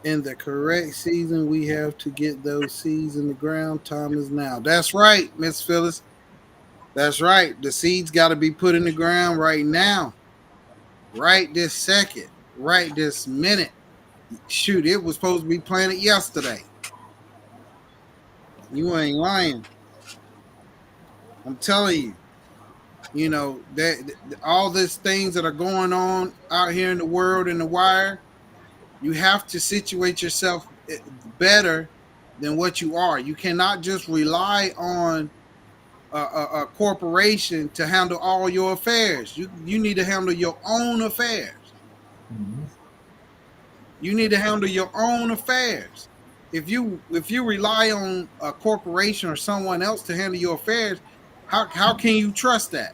S2: In the correct season, we have to get those seeds in the ground. Time is now. That's right, Miss Phyllis. That's right. The seeds got to be put in the ground right now, right this second, right this minute. Shoot, it was supposed to be planted yesterday. You ain't lying. I'm telling you. All these things that are going on out here in the world in the wire, you have to situate yourself better than what you are. You cannot just rely on a corporation to handle all your affairs. You need to handle your own affairs.
S4: Mhm.
S2: You need to handle your own affairs. If you rely on a corporation or someone else to handle your affairs, how can you trust that?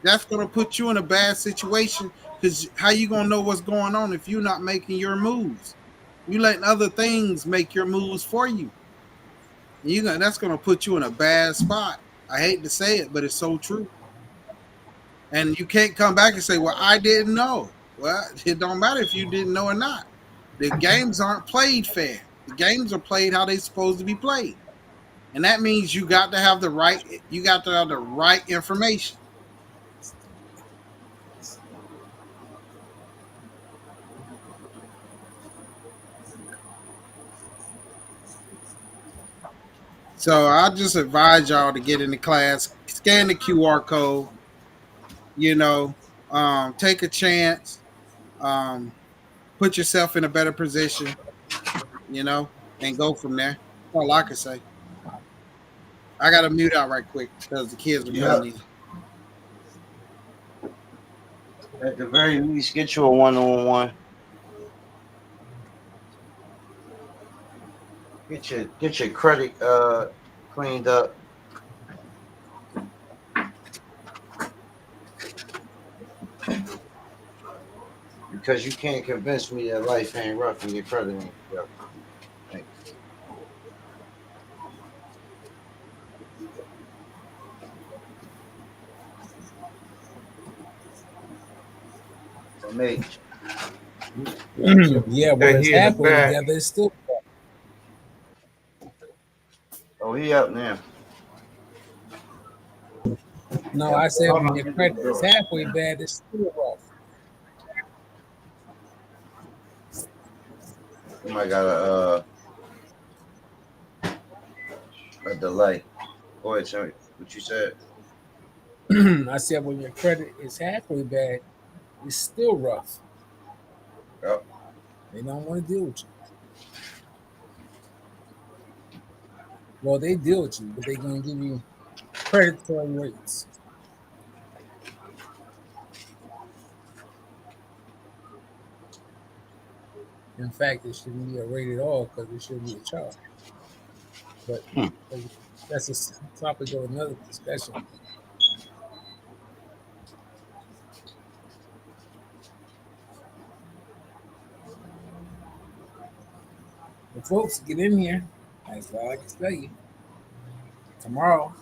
S2: That's going to put you in a bad situation because how you going to know what's going on if you're not making your moves? You letting other things make your moves for you. That's going to put you in a bad spot. I hate to say it, but it's so true. And you can't come back and say, "Well, I didn't know." Well, it don't matter if you didn't know or not. The games aren't played fair. The games are played how they're supposed to be played, and that means you got to have the right. You got to have the right information. So I just advise y'all to get into class, scan the QR code, you know, take a chance, um, put yourself in a better position, and go from there. That's all I can say. I got to mute out right quick because the kids are coming
S3: Yep.
S2: in.
S3: At the very least, get you a one-on-one. Get your credit cleaned up. Because you can't convince me that life ain't rough and your credit ain't rough. Thanks. So, mate,
S4: Yeah, well,
S1: That
S4: it's
S1: he in the
S4: halfway
S1: back.
S4: together. It's still
S3: oh, he up now.
S4: no.
S3: Yep.
S4: I said
S1: Hold
S4: when
S1: on,
S4: your
S1: get this
S4: credit is
S1: door.
S4: halfway bad, it's still rough.
S3: You might got a delay. Go ahead, tell me what you said.
S4: I said when your credit is halfway bad, it's still rough.
S3: Yep.
S4: They don't want to deal with you. Well, they deal with you, but they're gonna give you predatory rates. In fact, it shouldn't be a rate at all because it should be a charge. But
S3: Hmm.
S4: that's a topic of another discussion. But folks, get in here. That's all I can tell you. Tomorrow,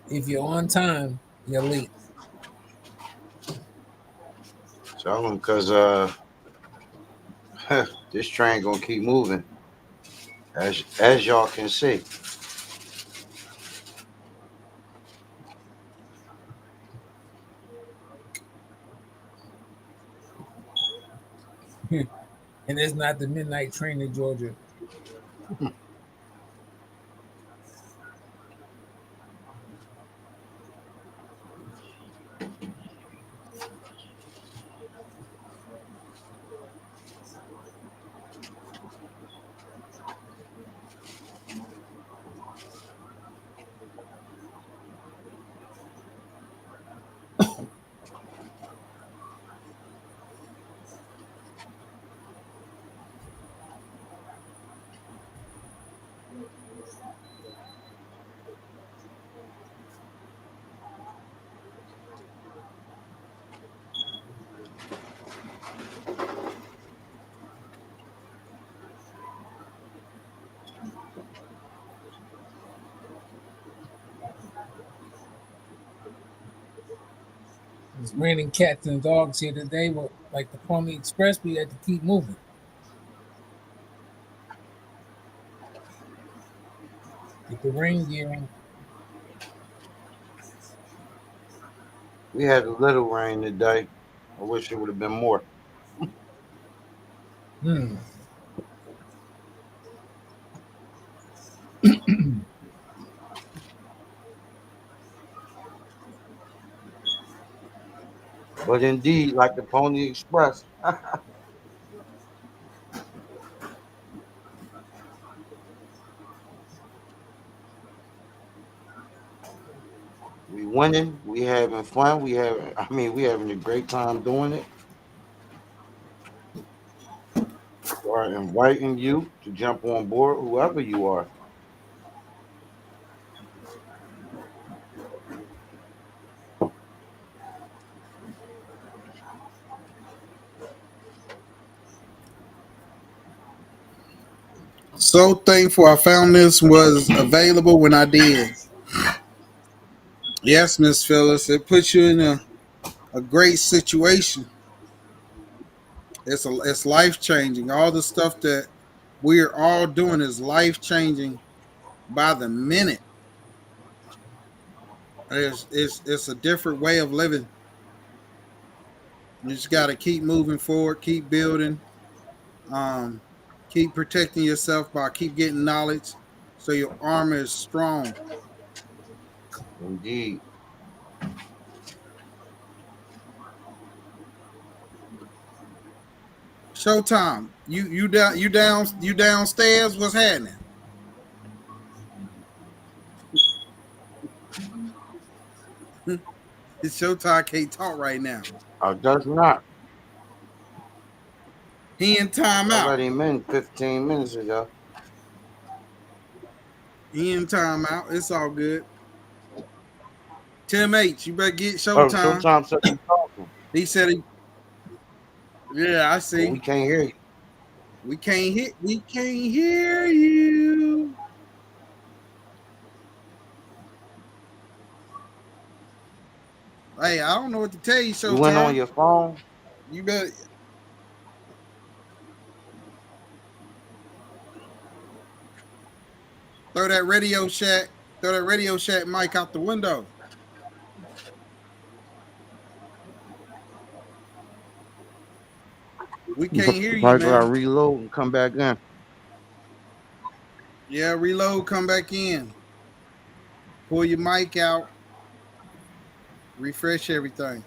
S4: if you're on time, you're late.
S3: Tell them because this train gonna keep moving as y'all can see.
S4: And it's not the midnight train to Georgia. It's raining cats and dogs here today. But like the Pony Express, we had to keep moving. Get the rain gear on.
S3: We had a little rain today. I wish it would have been more.
S4: Hmm.
S3: But indeed, like the Pony Express, we winning, we having fun, we having a great time doing it. Are inviting you to jump on board, whoever you are.
S2: So thankful I found this was available when I did. Yes, Miss Phyllis, it puts you in a great situation. It's life changing. All the stuff that we're all doing is life changing by the minute. It's a different way of living. You just got to keep moving forward, keep building, um, keep protecting yourself by keep getting knowledge, so your armor is strong.
S3: Indeed.
S2: Showtime, you downstairs. What's happening? It's Showtime can't talk right now.
S3: Does not.
S2: He in
S3: I
S2: timeout.
S3: let him in 15 minutes ago.
S2: He in timeout. It's all good. Tim H, you better get
S3: Oh,
S2: Showtime.
S3: Showtime said you talking,
S2: He said he. Yeah, I
S3: but we
S2: see.
S3: can't hear you.
S2: We can't hear you. Hey, I don't know what to tell you,
S3: You went on
S2: Showtime.
S3: your phone?
S2: You better throw that Radio Shack mic out the window. We
S3: You
S2: can't hear you,
S3: probably gotta
S2: man.
S3: reload and come back in.
S2: Yeah, reload, come back in. Pull your mic out, refresh everything.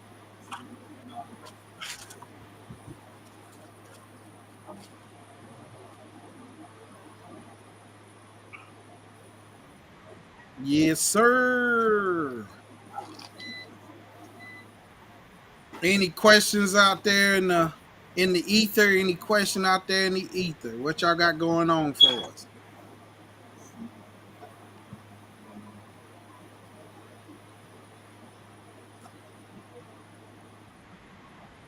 S2: Yes, sir. Any questions out there in the ether? Any question out there in the ether? What y'all got going on for us?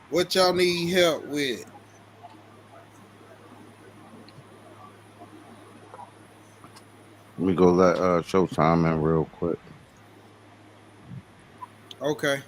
S2: What y'all need help with?
S3: Let me go let Showtime in real quick.
S2: Okay.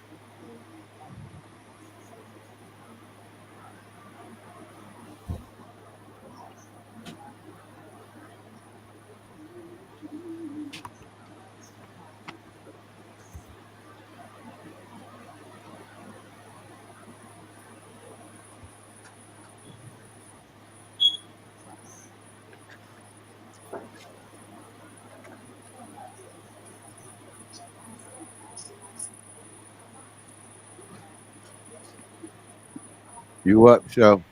S3: You up, Show?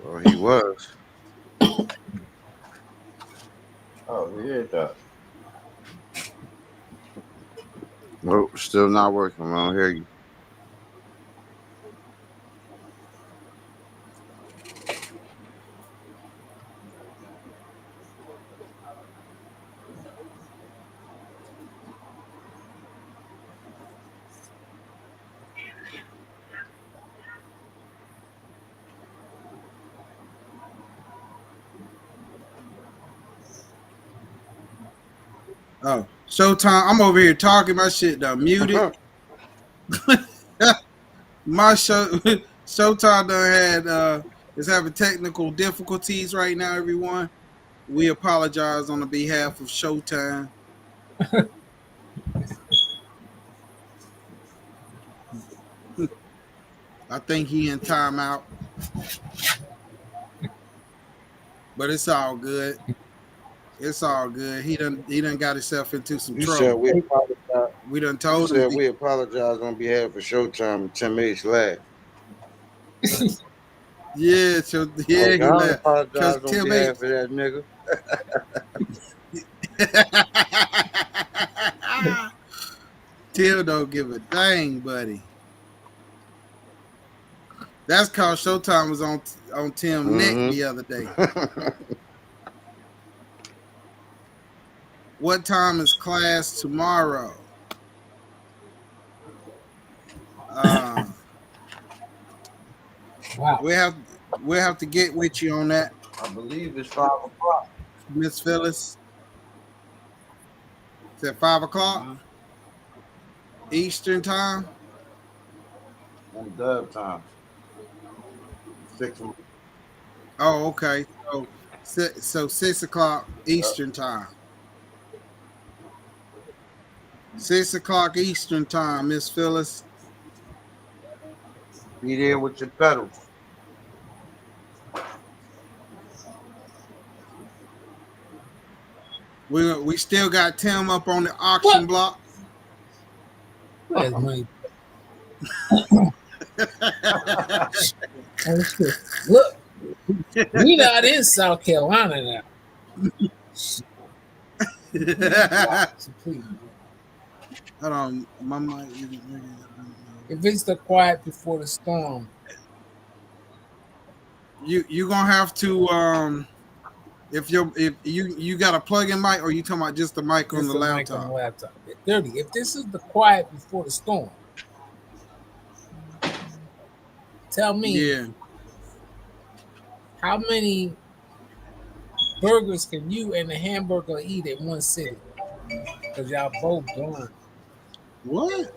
S3: Well, he was. Oh, yeah, that. Nope, still not working. I don't hear you.
S2: Oh, Showtime. I'm over here talking. My shit done muted. My show Showtime done had is having technical difficulties right now, everyone. We apologize on the behalf of Showtime. I think he in timeout. But it's all good. It's all good. He done got himself into some
S3: You said
S2: trouble.
S3: we apologize.
S2: We done
S3: You
S2: told
S3: said
S2: him.
S3: we apologize on behalf of Showtime and Tim H. Laugh.
S2: Yeah, so yeah,
S3: I
S2: he
S3: don't
S2: left. Cause
S3: apologize on
S2: Tim
S3: behalf of that nigga.
S2: Tim don't give a dang, buddy. That's cause Showtime was on Tim's neck the other day. What time is class tomorrow?
S4: Wow.
S2: We'll have to get with you on that,
S3: I believe it's 5 o'clock.
S2: Miss Phyllis. It's at 5 o'clock Eastern time.
S3: On dub time. 6 o'clock.
S2: Oh, okay. So 6 o'clock Eastern time. 6 o'clock Eastern time, Miss Phyllis.
S3: Be there with your pedals.
S2: We still got Tim up on the auction block.
S4: Where's money? Look, we not in South Carolina now.
S2: Hold on, my mic.
S4: If it's the quiet before the storm,
S2: you gonna have to if you got a plug-in mic, or you talking about just the mic on the laptop?
S4: On the laptop. 30. If this is the quiet before the storm, tell me, how many burgers can you and the hamburger eat in one sitting? Because y'all both gone.
S2: What?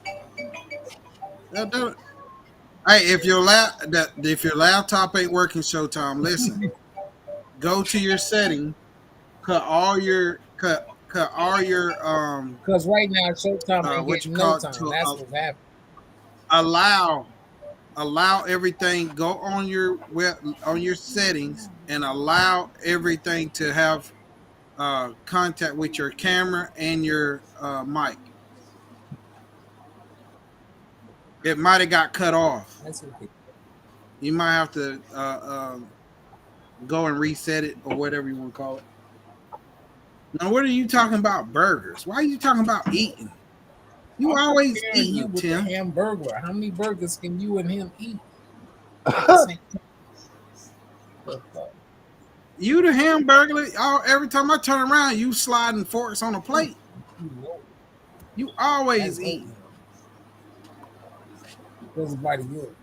S2: Hey, if your laptop ain't working, Showtime, listen. Go to your setting, cut all your
S4: because right now Showtime ain't getting no time. That's what's happening.
S2: Allow everything. Go on your settings and allow everything to have contact with your camera and your mic. It might have got cut off.
S4: That's okay.
S2: You might have to go and reset it, or whatever you want to call it. Now, what are you talking about? Burgers? Why are you talking about eating? You always eat,
S4: with
S2: Tim.
S4: The hamburger. How many burgers can you and him eat?
S2: You the hamburger. Every time I turn around, you sliding forks on a plate. You always eat.
S4: Everybody good.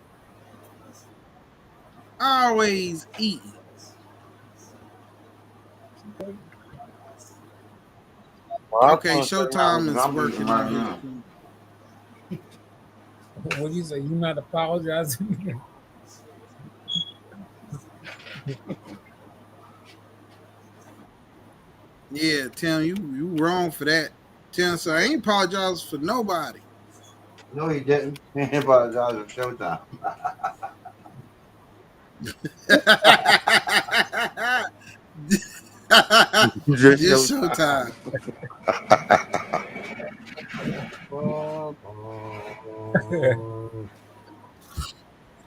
S2: Always eating. Okay, Showtime is working right now.
S4: What do you say? You not apologizing?
S2: Yeah, Tim, you wrong for that. Tim said, I ain't apologize for nobody.
S3: No, he didn't. He apologized for Showtime.
S2: Just Showtime.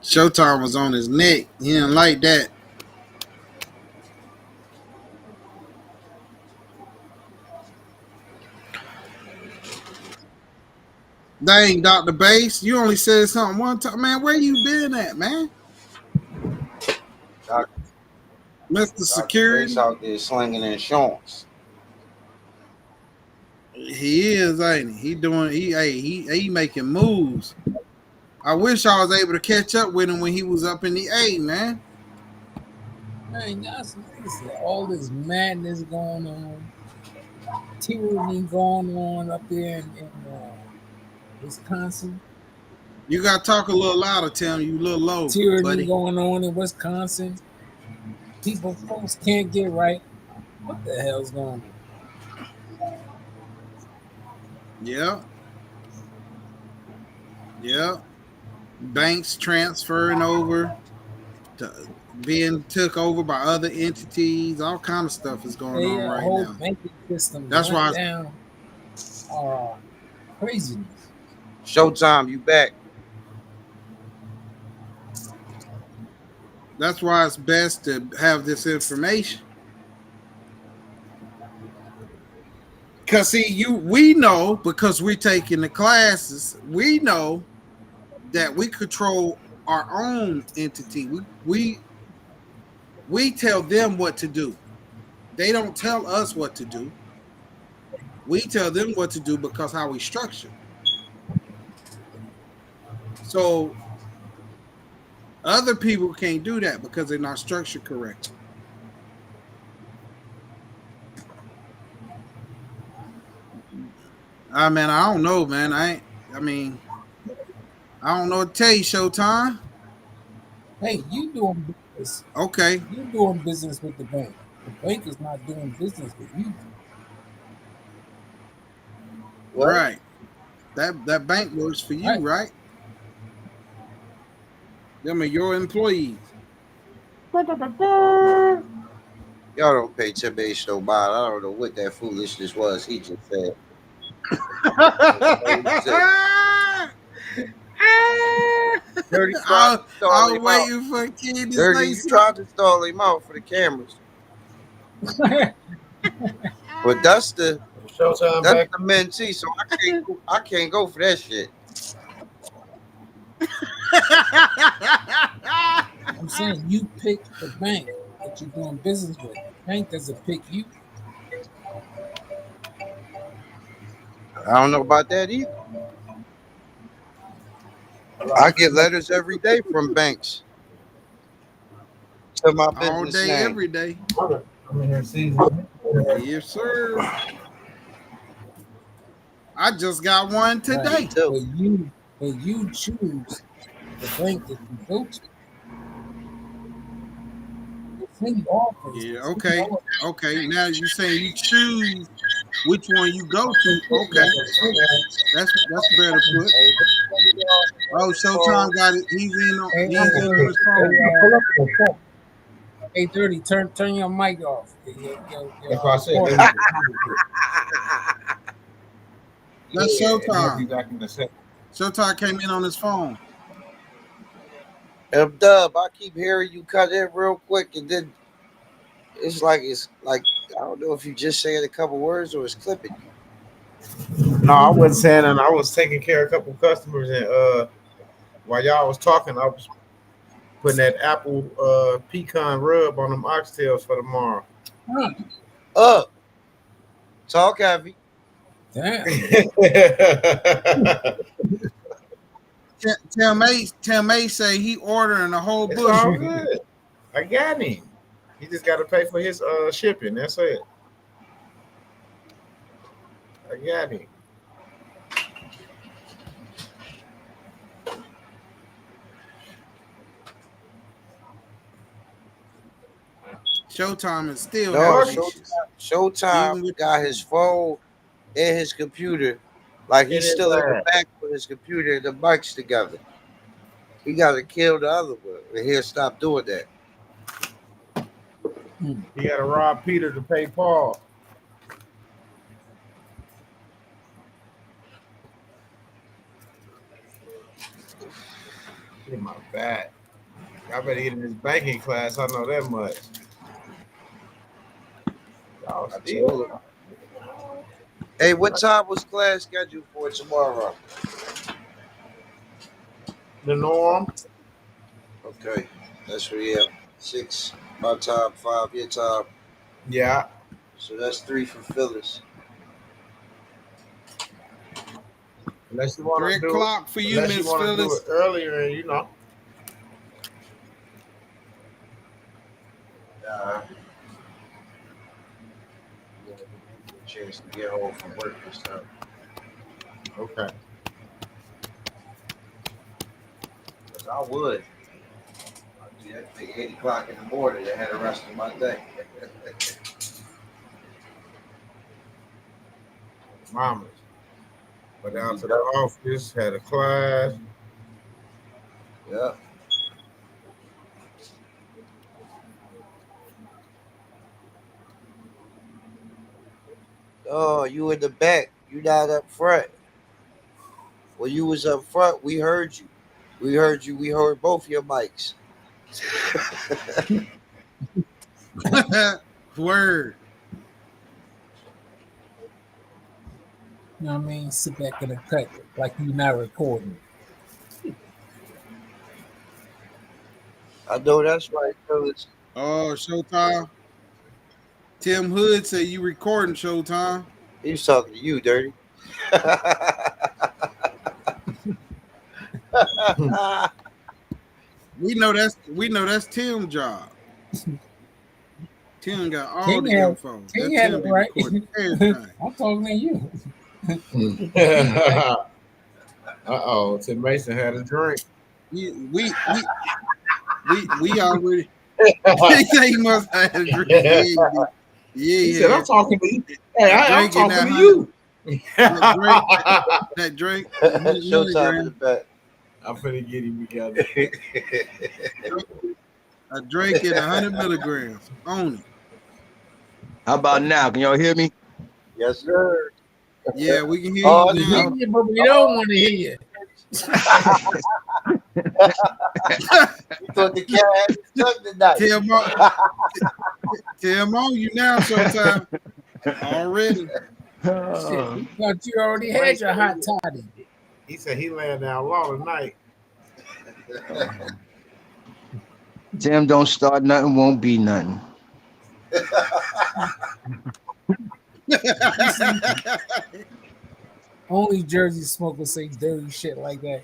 S2: Showtime was on his neck. He didn't like that. Dang, Dr. Bass, you only said something one time. Man, where you been at, man? Mr. Security.
S3: Bass out there slinging insurance.
S2: He is, ain't he? He making moves. I wish I was able to catch up with him when he was up in the A, man.
S4: Man, all this madness going on. tyranny going on up there in Wisconsin.
S2: You gotta talk a little louder, Tim. You a little low,
S4: Tyranny
S2: buddy.
S4: going on in Wisconsin. People, folks can't get right. What the hell's going on?
S2: Yeah, yeah. Banks transferring over to being took over by other entities. All kind of stuff is going on
S4: The
S2: right
S4: whole
S2: now.
S4: banking system
S2: That's
S4: went
S2: why.
S4: down. Uh, Craziness.
S3: Showtime, you back?
S2: That's why it's best to have this information. Cause see, we know because we're taking the classes, we know that we control our own entity. We tell them what to do. They don't tell us what to do. We tell them what to do because how we structure. So other people can't do that because they're not structured correctly. I mean, I don't know, man. I mean, I don't know what to tell you, Showtime.
S4: Hey, you doing business?
S2: Okay.
S4: You doing business with the bank? The bank is not doing business with you.
S3: What?
S2: Right. That bank works for you,
S4: Right?
S2: right? Them are your employees.
S3: Y'all don't pay Tim H no mind. I don't know what that foolishness was. He just said. He said, Dirty tried to stall
S2: I was
S3: him out.
S2: waiting for a kid to
S3: Dirty,
S2: say
S3: you tried
S2: something.
S3: to stall him out for the cameras. But that's the
S1: Showtime back.
S3: mentee, so I can't go for that shit.
S4: I'm saying you pick the bank that you're doing business with. The bank doesn't pick you.
S3: I don't know about that either. I get letters every day from banks to my
S2: All
S3: business
S2: day,
S3: name.
S2: every day.
S1: I'm in here season.
S2: Yes, sir. I just got one
S4: Right.
S3: Me
S2: today.
S3: too.
S4: But you choose the bank that you go to. They send offers.
S2: Yeah,
S4: They send
S2: okay.
S4: offers.
S2: Okay. Now you saying you choose which one you go to. Okay. That's better put.
S3: Hey,
S2: Oh, Showtime got it.
S4: Hey,
S2: He's
S4: Uncle,
S2: in on his phone.
S4: hey, 30, turn your mic off.
S1: That's why I said they
S4: Recording.
S1: need
S2: That's
S1: to. And I'll be
S2: Showtime.
S1: back in a second.
S2: Showtime came in on his phone.
S3: Dub, I keep hearing you cut in real quick, and then it's like I don't know if you just saying a couple words or it's clipping you.
S1: No, I wasn't saying, and I was taking care of a couple customers, and while y'all was talking, I was putting that apple pecan rub on them oxtails for tomorrow.
S4: Huh.
S3: Talk heavy.
S4: Damn.
S2: Tim May say he ordering a whole
S1: It's all
S2: bushel.
S1: good. I got him. He just got to pay for his shipping. That's it. I got him.
S2: Showtime is still
S3: No,
S2: having
S1: Mark,
S2: issues.
S3: Showtime
S2: Even with
S3: got his phone and his computer. Like
S1: it
S3: he's
S1: is
S3: still in the
S1: bad.
S3: back with his computer and the mics together. He got to kill the other one. And he'll stop doing that.
S1: He got to rob Peter to pay Paul. In my back. I better get in this banking class. I know that much. Y'all
S3: I
S1: still
S3: told him. Hey, what time was class scheduled for tomorrow?
S1: the norm.
S3: Okay, that's where you have 6 my time, 5 your time.
S1: Yeah.
S3: So that's 3 for Phyllis.
S1: Unless you want
S2: 3
S1: to do it.
S2: o'clock for you,
S1: Unless you
S2: Miss
S1: want to do it
S2: Phyllis.
S1: earlier, and
S3: chance to get home from work this time.
S1: Okay.
S3: Because I would. I'd do that thing 8 o'clock in the morning and had the rest of my day.
S1: Mamas. Went down to the office, had a class.
S3: Yeah. Oh, you in the back. You not up front. When you was up front, we heard you. We heard you. We heard both your mics.
S2: Word.
S4: You know what I mean? Sit back in the cut like you're not recording.
S3: I know that's right, fellas.
S2: Oh, Showtime. Tim Hood said you recording Showtime.
S3: He was talking to you, Dirty.
S2: We know that's Tim's job. Tim got all
S4: King
S2: the
S4: had-
S2: info.
S4: King
S2: That
S4: had
S2: Tim
S4: it
S2: be
S4: right.
S2: recording everything.
S4: I'm talking to you.
S1: Uh-oh. Tim Mason had a drink.
S2: We already. He said he must have had a drink. Yeah,
S1: He said, I'm talking to you. Hey, I'm
S2: Drinking
S1: talking to you.
S2: that drink.
S3: Showtime in the back.
S1: I'm finna get him together.
S2: A drink in 100 milligrams only.
S5: How about now? Can y'all hear me?
S3: Yes, sir.
S2: Yeah, we can hear
S3: Oh,
S2: you
S4: We
S2: now.
S4: hear you, but we don't want to hear you.
S3: You thought the cat had his tongue tonight.
S2: Tim on you now, Showtime. Already.
S4: Shit, we thought you already had your hot toddy.
S1: He said he laying down law tonight.
S5: Tim don't start nothing, won't be nothing.
S4: Only Jersey smokers say dirty shit like that.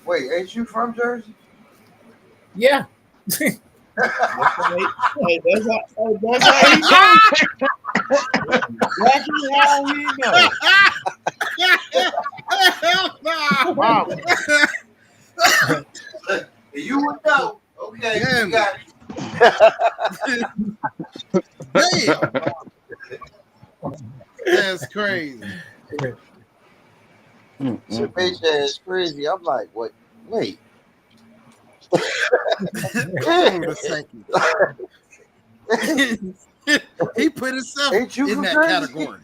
S3: Wait, ain't you from Jersey?
S4: Yeah.
S1: Hey, that's how he knows. Exactly how he knows. Mama.
S3: You would know. Okay,
S2: Damn.
S3: you got
S2: Damn. That's crazy.
S3: Surveillance is crazy. I'm like, what? Wait.
S2: Hold a second. He put himself
S3: Ain't you
S2: in
S3: from
S2: that category.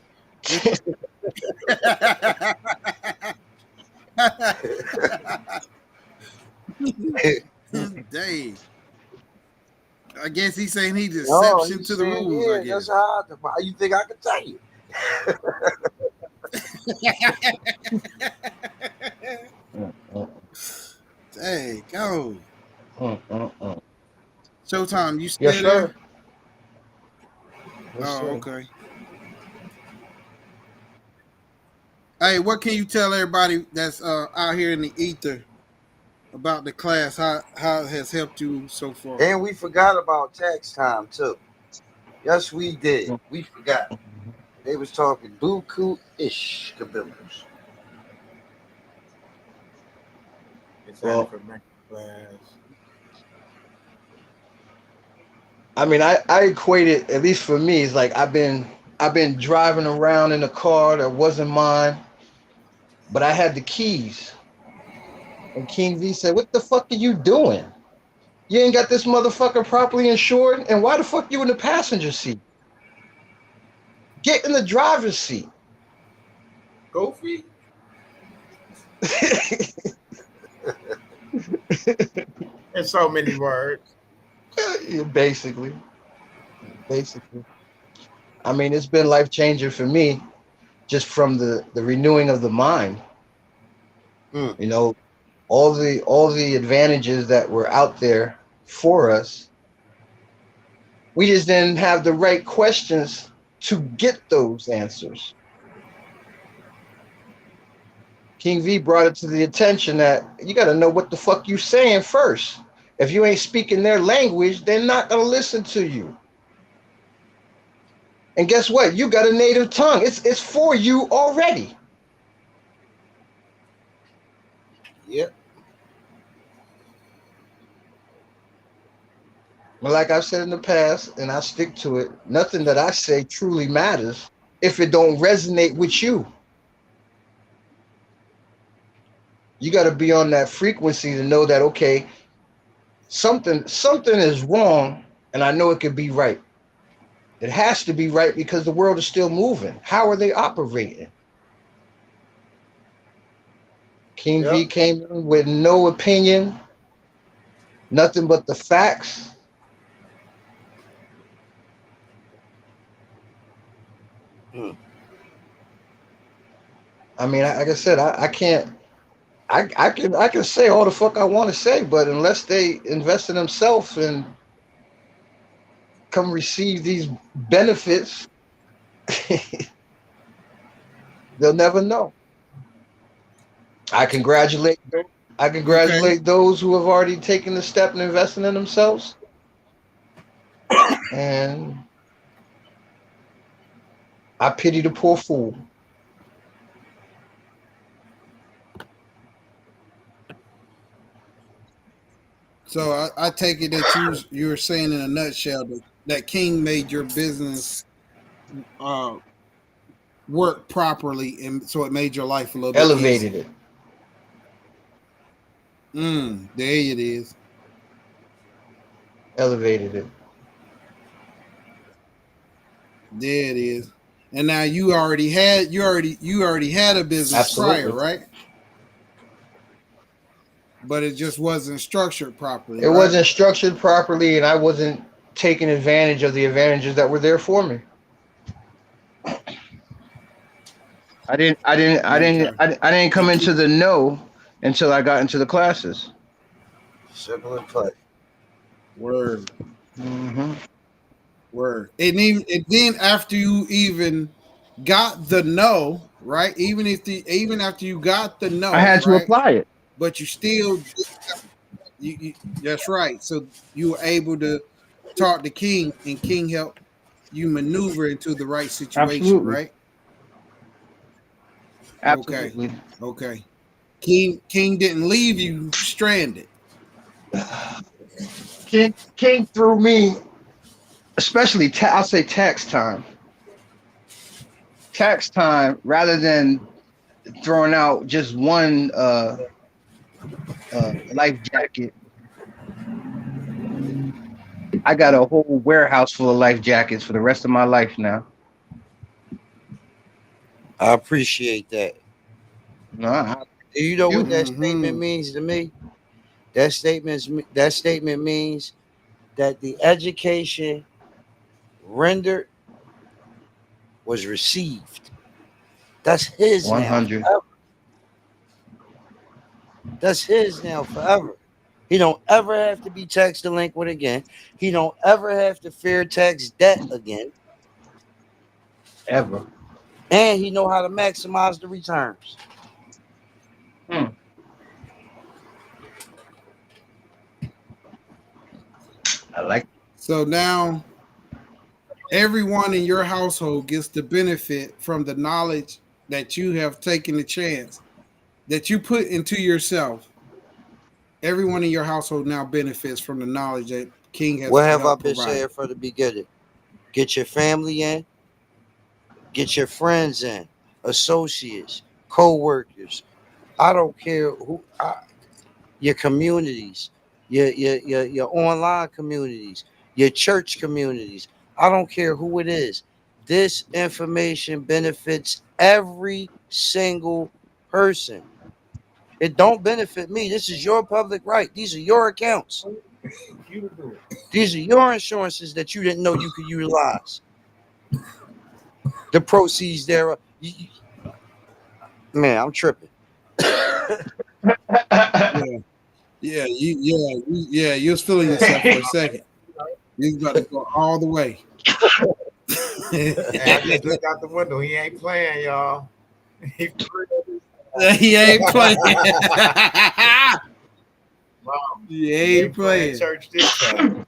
S2: Dang. I guess he's saying he's exception
S3: he's
S2: to the
S3: saying,
S2: rules.
S3: yeah,
S2: I guess.
S3: that's how you think I can tell you.
S2: Dang, go. Showtime, you still
S5: Yes,
S2: there?
S5: sir. Yes,
S2: Oh,
S5: sir.
S2: okay. Hey, what can you tell everybody that's out here in the ether about the class? How it has helped you so far?
S3: And we forgot about tax time too. Yes, we did. We forgot. They was talking buku-ish kabillas.
S5: Well,
S1: For math class.
S5: I mean, I equate it, at least for me, it's like I've been driving around in a car that wasn't mine, but I had the keys. And King V said, "What the fuck are you doing? You ain't got this motherfucker properly insured, and why the fuck you in the passenger seat? Get in the driver's seat."
S1: Goofy? In so many words.
S5: Yeah, basically. I mean, it's been life changing for me, just from the renewing of the mind.
S3: Mm.
S5: You know, all the advantages that were out there for us. We just didn't have the right questions to get those answers. King V brought it to the attention that you got to know what the fuck you saying first. If you ain't speaking their language, they're not gonna listen to you. And guess what? You got a native tongue. It's for you already.
S3: Yep.
S5: But like I've said in the past, and I stick to it, nothing that I say truly matters if it don't resonate with you. You got to be on that frequency to know that, okay, something is wrong, and I know it could be right. It has to be right because the world is still moving. How are they operating? King
S3: Yep.
S5: V came in with no opinion, nothing but the facts. I mean, like I said, I can't. I can say all the fuck I want to say, but unless they invest in themselves and come receive these benefits, they'll never know. I congratulate
S2: Okay.
S5: those who have already taken the step and investing in themselves. And I pity the poor fool.
S2: So I take it that you're saying in a nutshell that King made your business uh, work properly, and so it made your life a little bit
S5: Elevated
S2: easier.
S5: it.
S2: There it is.
S5: Elevated it.
S2: There it is. And now you already had a business prior,
S5: Absolutely.
S2: right? But it just wasn't structured properly,
S5: It
S2: right?
S5: wasn't structured properly, and I wasn't taking advantage of the advantages that were there for me.
S2: Okay.
S5: I didn't come
S2: And
S5: into
S2: keep
S5: the know until I got into the classes.
S3: Simple and plain.
S2: word.
S5: Hmm.
S2: Word. And then after you even got the no, right? Even after you got the
S5: I
S2: no,
S5: had to
S2: right?
S5: apply it.
S2: But you still that's right. So you were able to talk to King, and King helped you maneuver into the right situation,
S5: Absolutely.
S2: right? Okay.
S5: Absolutely.
S2: Okay. King didn't leave you stranded.
S5: King threw me, especially I'll say tax time. Tax time, rather than throwing out just one life jacket. I got a whole warehouse full of life jackets for the rest of my life now.
S3: I appreciate that.
S5: No, I,
S3: Do you know what
S5: you.
S3: that statement
S2: Mm-hmm.
S3: means to me? That statement means that the education rendered was received. That's his now.
S5: 100.
S3: That's his now forever. He don't ever have to be tax delinquent again. He don't ever have to fear tax debt again.
S5: Ever.
S3: And he know how to maximize the returns.
S5: Hmm. I like.
S2: So now everyone in your household gets the benefit from the knowledge that you have taken the chance that you put into yourself. Everyone in your household now benefits from the knowledge that King has
S3: What have I
S2: helped
S3: been
S2: provide.
S3: saying from the beginning? Get your family in, get your friends in, associates, co-workers. I don't care your communities, your online communities, your church communities. I don't care who it is. This information benefits every single person. It don't benefit me. This is your public right. These are your accounts. These are your insurances that you didn't know you could utilize. The proceeds there. Man, I'm tripping.
S2: Yeah, you was feeling yourself for a second. You was about to go all the way.
S1: Hey, I just looked out the window. He ain't playing, y'all. He
S2: He ain't playing.
S1: Wow.
S2: You
S1: They
S2: ain't
S1: playing
S2: playing.
S1: church this time.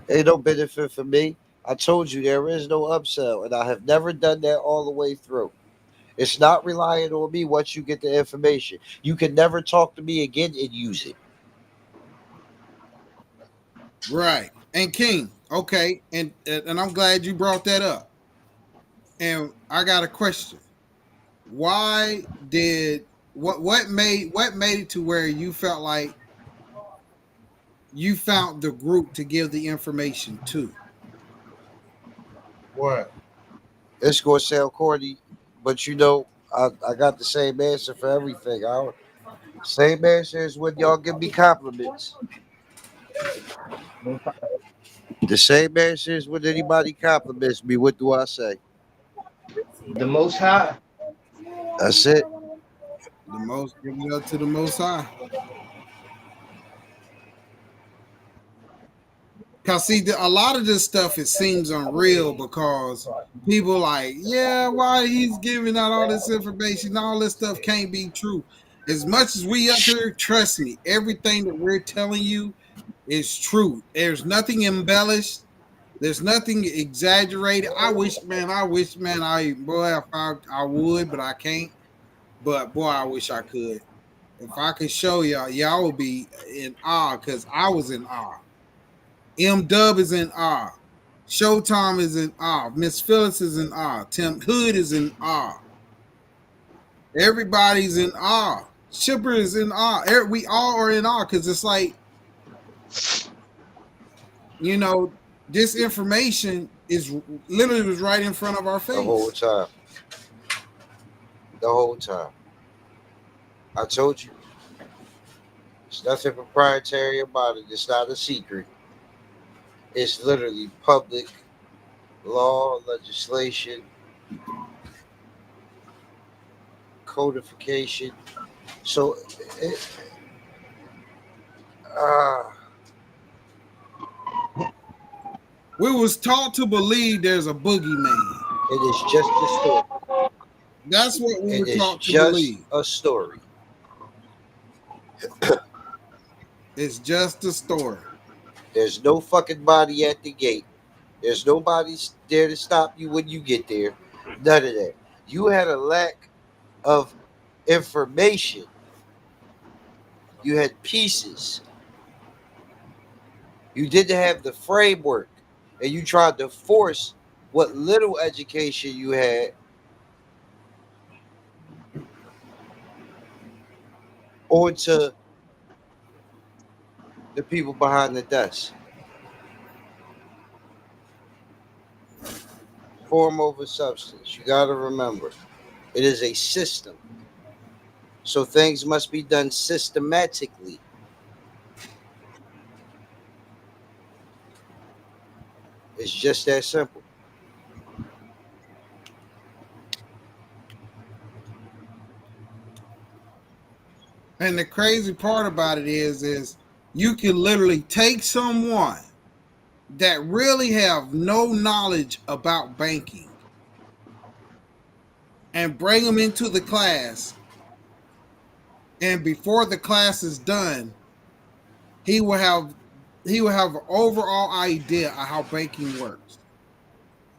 S3: Ain't no benefit for me. I told you there is no upsell, and I have never done that all the way through. It's not relying on me once you get the information. You can never talk to me again and use it.
S2: Right. And King, okay, and I'm glad you brought that up. And I got a question. Why did what made it to where you felt like you found the group to give the information to?
S1: What?
S3: It's going to sound corny, but I got the same answer for everything. Same answer as when y'all give me compliments. The same answer as when anybody compliments me. What do I say?
S5: The Most High.
S3: That's it.
S2: The most give it up to the most high. Cause see, a lot of this stuff it seems unreal because people like, yeah, why he's giving out all this information? All this stuff can't be true. As much as we up here, trust me, everything that we're telling you is true. There's nothing embellished. There's nothing exaggerated. I wish, man, boy, if I would, but I can't. But boy, I wish I could. If I could show y'all, y'all would be in awe because I was in awe. M Dub is in awe. Showtime is in awe. Miss Phyllis is in awe. Tim Hood is in awe. Everybody's in awe. Shipper is in awe. We all are in awe because it's like, you know, this information is literally was right in front of our
S3: The whole
S2: face.
S3: time. The whole time. I told you. There's nothing proprietary about it. It's not a secret. It's literally public law, legislation, codification. So, it, uh,
S2: We was taught to believe there's a boogeyman.
S3: it is just a story.
S2: That's what we
S3: It
S2: were
S3: is
S2: taught to
S3: just
S2: believe.
S3: a story.
S2: It's just a story.
S3: There's no fucking body at the gate. There's nobody there to stop you when you get there. None of that. You had a lack of information. You had pieces. You didn't have the framework. And you tried to force what little education you had onto the people behind the desk. Form over substance. You got to remember, it is a system. So things must be done systematically. It's just that simple.
S2: And the crazy part about it is you can literally take someone that really have no knowledge about banking and bring them into the class, and before the class is done, he will have he will have an overall idea of how banking works,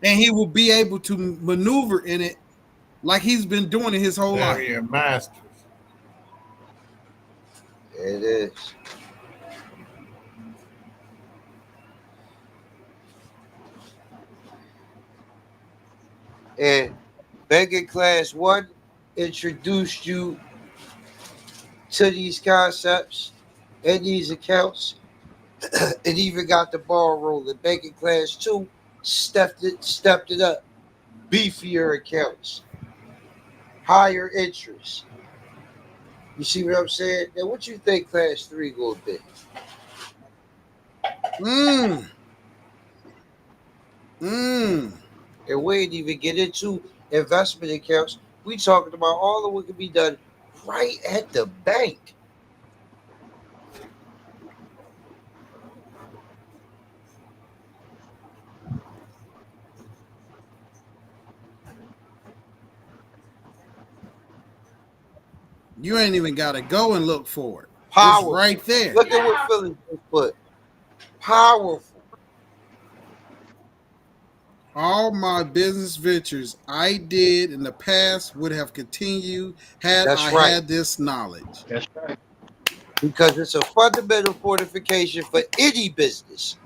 S2: and he will be able to maneuver in it like he's been doing it his whole
S1: Now
S2: life.
S1: you're masters.
S3: It is. And banking class one introduced you to these concepts and these accounts. It even got the ball rolling. Banking class two stepped it up. Beefier accounts, higher interest. You see what I'm saying? Now, what you think class three gonna be?
S2: Mm, mm.
S3: And we ain't even get into investment accounts. We talking about all of what can be done right at the bank.
S2: You ain't even got to go and look for it. It's
S3: Powerful.
S2: right there.
S3: Look at what Philly just put. Powerful.
S2: All my business ventures I did in the past would have continued had
S3: That's
S2: I
S3: right.
S2: had this knowledge.
S5: That's right.
S3: Because it's a fundamental fortification for any business.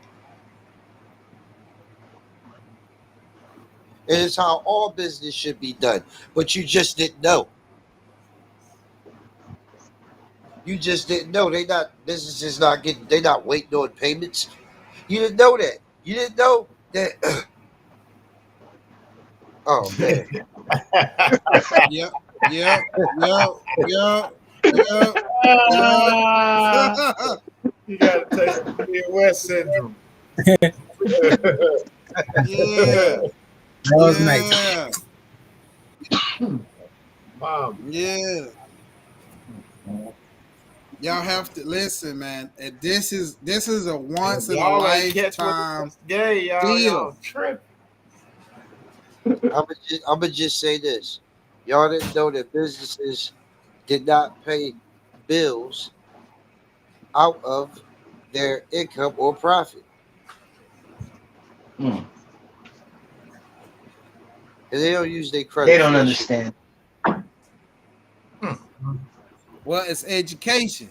S3: It is how all business should be done. But you just didn't know. You just didn't know. Businesses not getting, they not waiting on payments. You didn't know that. You didn't know that. Oh man.
S2: Yep, yep, yep, yep, yep, yep.
S1: Ah, you got to take the Midwest syndrome.
S2: Yeah,
S4: That was nice.
S2: yeah,
S1: Mom,
S2: yeah. Y'all have to listen, man. And this is a once in a
S1: y'all ain't catch what
S2: lifetime
S1: it's gay, y'all.
S2: deal.
S1: Y'all tripping.
S3: I'm gonna just say this. Y'all didn't know that businesses did not pay bills out of their income or profit.
S5: Mm.
S3: And they don't use their
S5: They
S3: credit
S5: don't
S3: for that shit.
S5: understand.
S2: Well, it's education.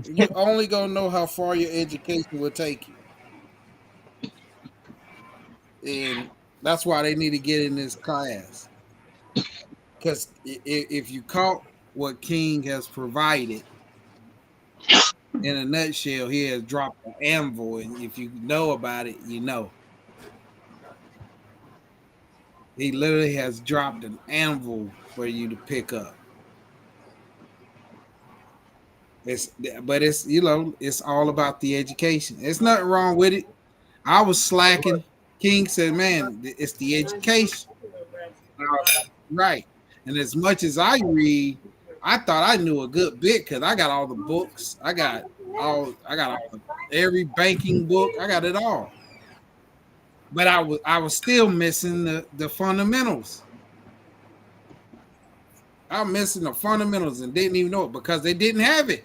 S2: You only gonna know how far your education will take you, and that's why they need to get in this class. Because if you caught what King has provided in a nutshell, he has dropped an anvil, and if you know about it, you know. He literally has dropped an anvil for you to pick up. It's but it's it's all about the education. There's nothing wrong with it. I was slacking. King said, "Man, it's the education." Right. And as much as I read, I thought I knew a good bit because I got all the books. I got every banking book. I got it all. But I was still missing the fundamentals. I'm missing the fundamentals and didn't even know it because they didn't have it.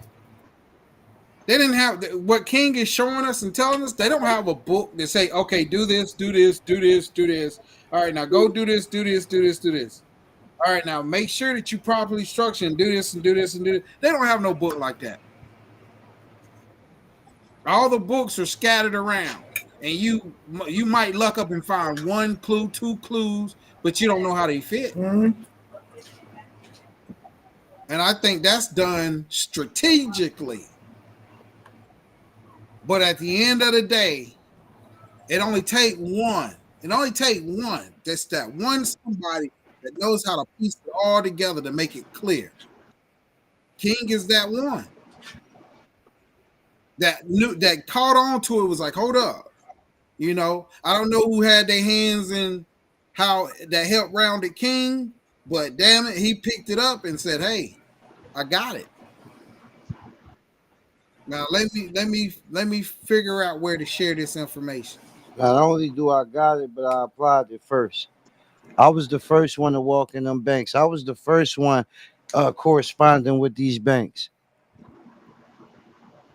S2: They didn't have what King is showing us and telling us. They don't have a book that say, "Okay, do this, do this, do this, do this. All right, now go do this, do this, do this, do this. All right, now make sure that you properly structure and do this and do this and do this." They don't have no book like that. All the books are scattered around, and you might luck up and find one clue, two clues, but you don't know how they fit.
S1: Mhm.
S2: And I think that's done strategically. But at the end of the day, it only take one. It only take one. That's that one somebody that knows how to piece it all together to make it clear. King is that one that caught on to it was like, hold up. I don't know who had their hands in how that helped rounded King, but damn it, he picked it up and said, "Hey, I got it." Now let me figure out where to share this information.
S3: Not only do I got it, but I applied it first. I was the first one to walk in them banks. I was the first one corresponding with these banks.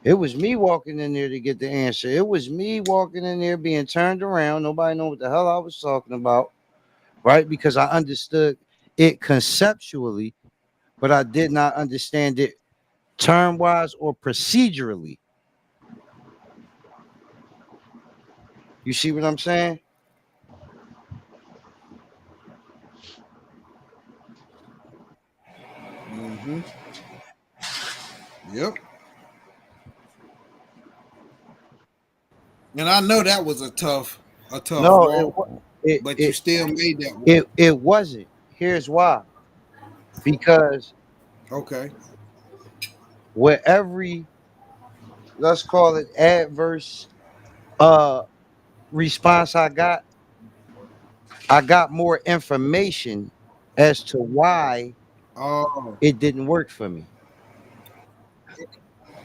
S3: It was me walking in there to get the answer. It was me walking in there being turned around. Nobody knew what the hell I was talking about, right? Because I understood it conceptually, but I did not understand it term wise or procedurally. You see what I'm saying?
S2: Mm-hmm. Yep. And I know that was a tough
S3: No,
S2: walk,
S3: it
S2: but you
S3: it
S2: still made that walk.
S3: it wasn't. Here's why. Because
S2: Okay.
S3: with every, let's call it, adverse uh response I got more information as to why
S2: Oh,
S3: it didn't work for me,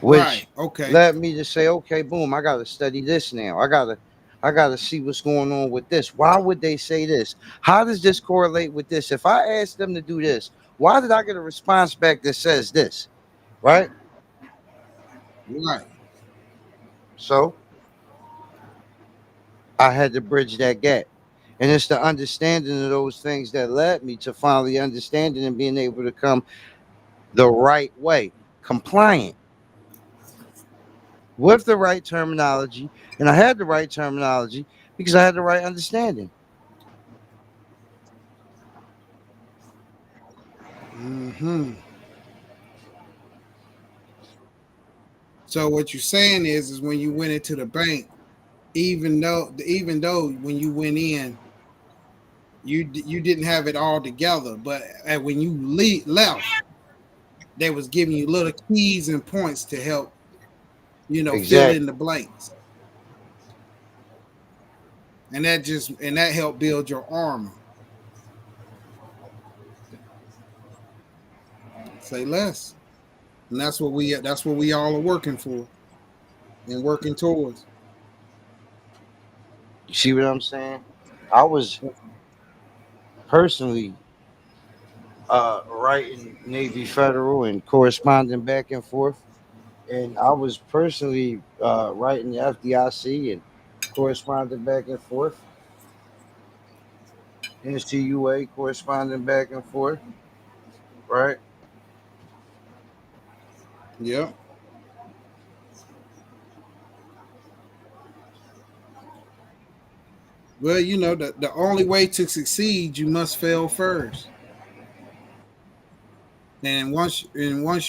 S2: right.
S3: which
S2: Okay.
S3: led me to say, okay, boom, I gotta study this now. I gotta see what's going on with this. Why would they say this? How does this correlate with this? If I ask them to do this, Why did I get a response back that says this? Right?
S2: Right.
S3: So I had to bridge that gap. And it's the understanding of those things that led me to finally understanding and being able to come the right way, compliant with the right terminology. And I had the right terminology because I had the right understanding.
S2: Hmm. So what you're saying is when you went into the bank, even though when you went in, you didn't have it all together, but when you left, they was giving you little keys and points to help, fill in
S3: Exactly.
S2: the blanks, and that helped build your armor. Say less, and that's what we all are working for and working towards.
S3: You see what I'm saying? I was personally writing Navy Federal and corresponding back and forth. And I was personally writing the FDIC and corresponding back and forth. NCUA corresponding back and forth, right?
S2: Yep. Well, the only way to succeed, you must fail first. And once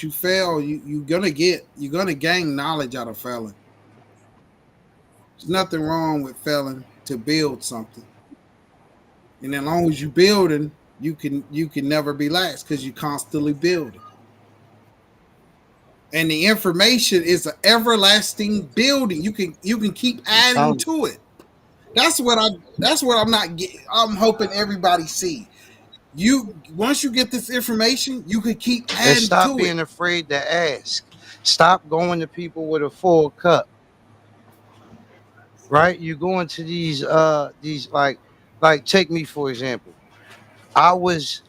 S2: you fail, you're gonna gain knowledge out of failing. There's nothing wrong with failing to build something. And as long as you building, you can never be lax because you constantly building. And the information is an everlasting building. You can keep
S3: I'm
S2: adding
S3: telling you.
S2: to it. That's what I'm not getting. I'm hoping everybody see. Once you get this information, you can keep
S3: And
S2: adding
S3: stop
S2: to it.
S3: being afraid to ask. Stop going to people with a full cup, right? You go into these like take me for example. I was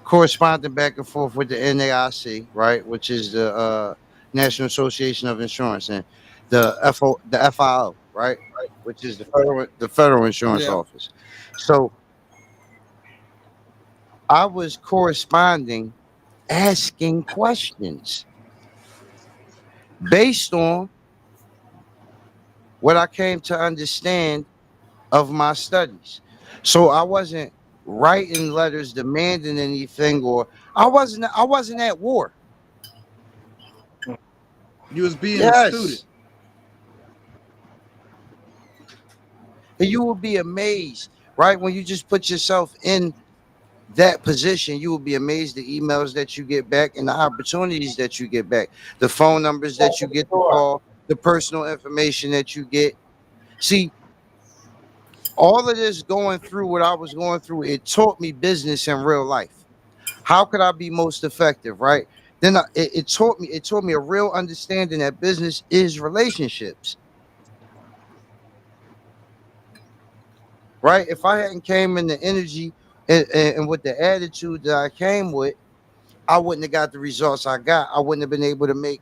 S3: corresponding back and forth with the NAIC, right, which is the National Association of Insurance, and the FIO, right, which is the federal insurance
S2: Yeah.
S3: office. So I was corresponding, asking questions based on what I came to understand of my studies. So I wasn't writing letters demanding anything, or I wasn't at war.
S2: You was being a student.
S3: Yes. And you will be amazed, right? When you just put yourself in that position, you will be amazed the emails that you get back and the opportunities that you get back, the phone numbers that you get to call, the personal information that you get. See, all of this going through what I was going through, it taught me business in real life. How could I be most effective, right? Then it taught me a real understanding that business is relationships, right? If I hadn't came in the energy and with the attitude that I came with, I wouldn't have got the results I got. I wouldn't have been able to make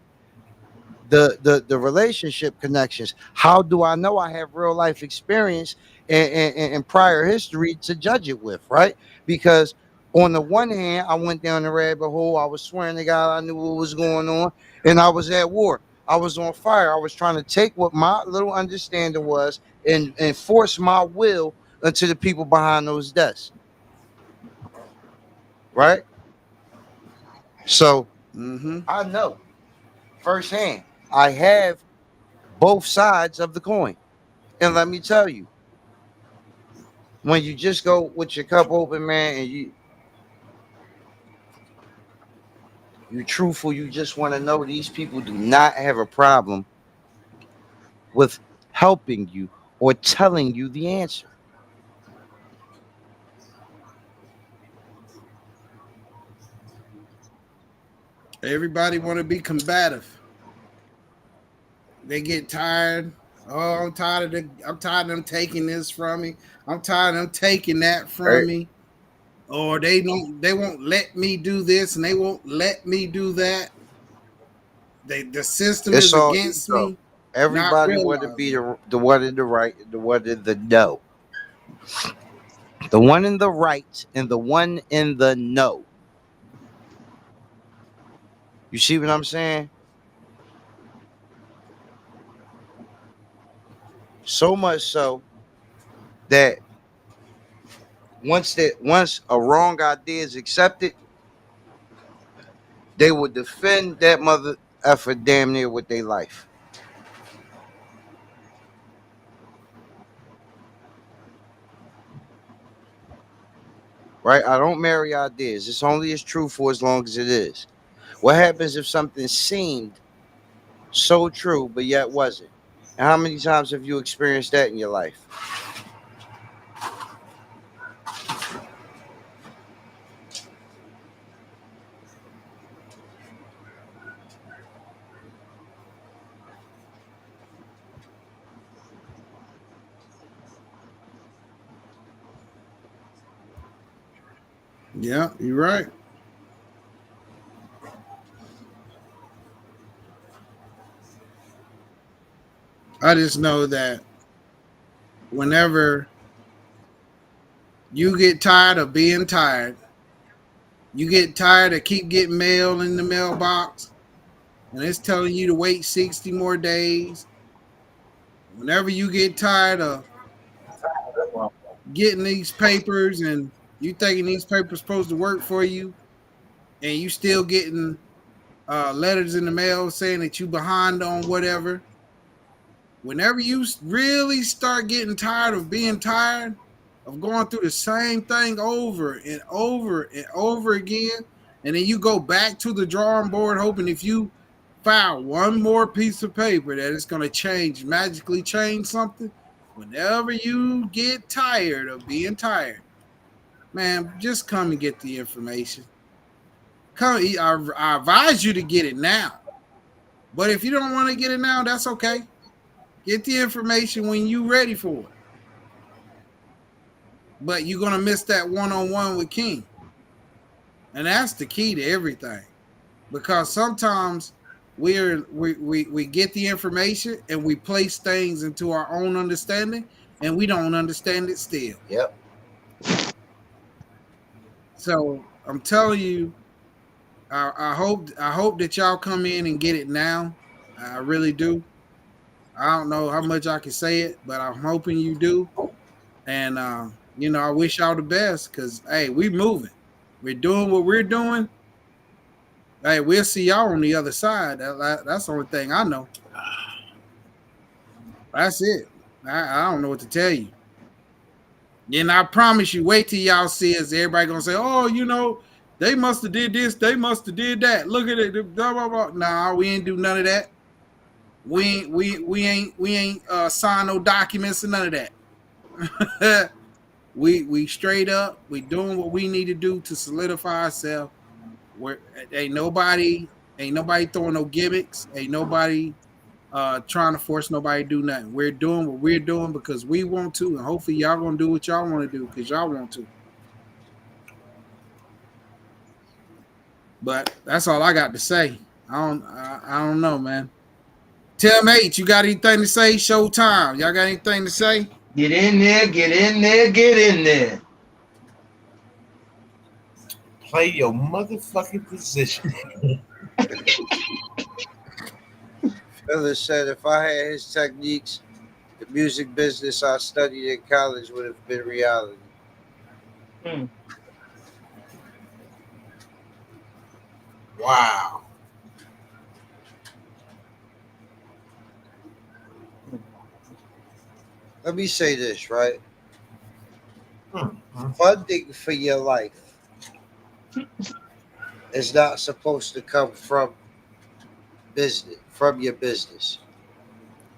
S3: the relationship connections. How do I know? I have real life experience and prior history to judge it with, right? Because on the one hand, I went down the rabbit hole. I was swearing to God I knew what was going on, and I was at war. I was on fire. I was trying to take what my little understanding was and force my will into the people behind those desks, right? So
S2: Mm-hmm.
S3: I know firsthand. I have both sides of the coin. And let me tell you, when you just go with your cup open, man, and you truthful, you just want to know these people do not have a problem with helping you or telling you the answer.
S2: Everybody want to be combative. They get tired. Oh, I'm tired of them taking this from me. I'm tired of them taking that
S3: Right?
S2: from me. or they won't let me do this and they won't let me do that. The system
S3: It's
S2: is
S3: all
S2: against
S3: ego.
S2: me, not
S3: Everybody want to be
S2: realizing.
S3: the one in the right, and the one in the no. The one in the right and the one in the no. You see what I'm saying? So much so that once a wrong idea is accepted, they will defend that mother effer damn near with their life. Right? I don't marry ideas. It's only as true for as long as it is. What happens if something seemed so true but yet wasn't? And how many times have you experienced that in your life?
S2: Yeah, you're right. I just know that whenever you get tired of being tired, you get tired of keep getting mail in the mailbox, and it's telling you to wait 60 more days. Whenever you get tired of getting these papers and you thinking these papers supposed to work for you, and you still getting letters in the mail saying that you behind on whatever. Whenever you really start getting tired of being tired of going through the same thing over and over and over again, and then you go back to the drawing board hoping if you file one more piece of paper that it's going to change, magically change something. Whenever you get tired of being tired, man, just come and get the information. Come, I advise you to get it now. But if you don't want to get it now, that's okay. Get the information when you're ready for it. But you're gonna miss that one-on-one with King. And that's the key to everything. Because sometimes we get the information and we place things into our own understanding and we don't understand it still.
S3: Yep.
S2: So I'm telling you, I hope that y'all come in and get it now. I really do. I don't know how much I can say it, but I'm hoping you do. And I wish y'all the best because hey, we moving. We're doing what we're doing. Hey, we'll see y'all on the other side. That's the only thing I know. That's it. I don't know what to tell you. And I promise you, wait till y'all see us. Everybody gonna say, "Oh, they must have did this. They must have did that. Look at it." Blah blah blah. Nah, we ain't do none of that. We ain't sign no documents or none of that. we straight up. We doing what we need to do to solidify ourselves. Where ain't nobody throwing no gimmicks. Ain't nobody trying to force nobody to do nothing. We're doing what we're doing because we want to, and hopefully y'all gonna do what y'all want to do because y'all want to. But that's all I got to say. I don't know, man. Tell mate, you got anything to say? Showtime. Y'all got anything to say?
S5: Get in there, get in there, get in there.
S1: Play your motherfucking position.
S3: Phyllis said if I had his techniques, the music business I studied in college would have been reality.
S1: Wow.
S3: Let me say this, right?
S1: Mm-hmm.
S3: Funding for your life is not supposed to come from your business,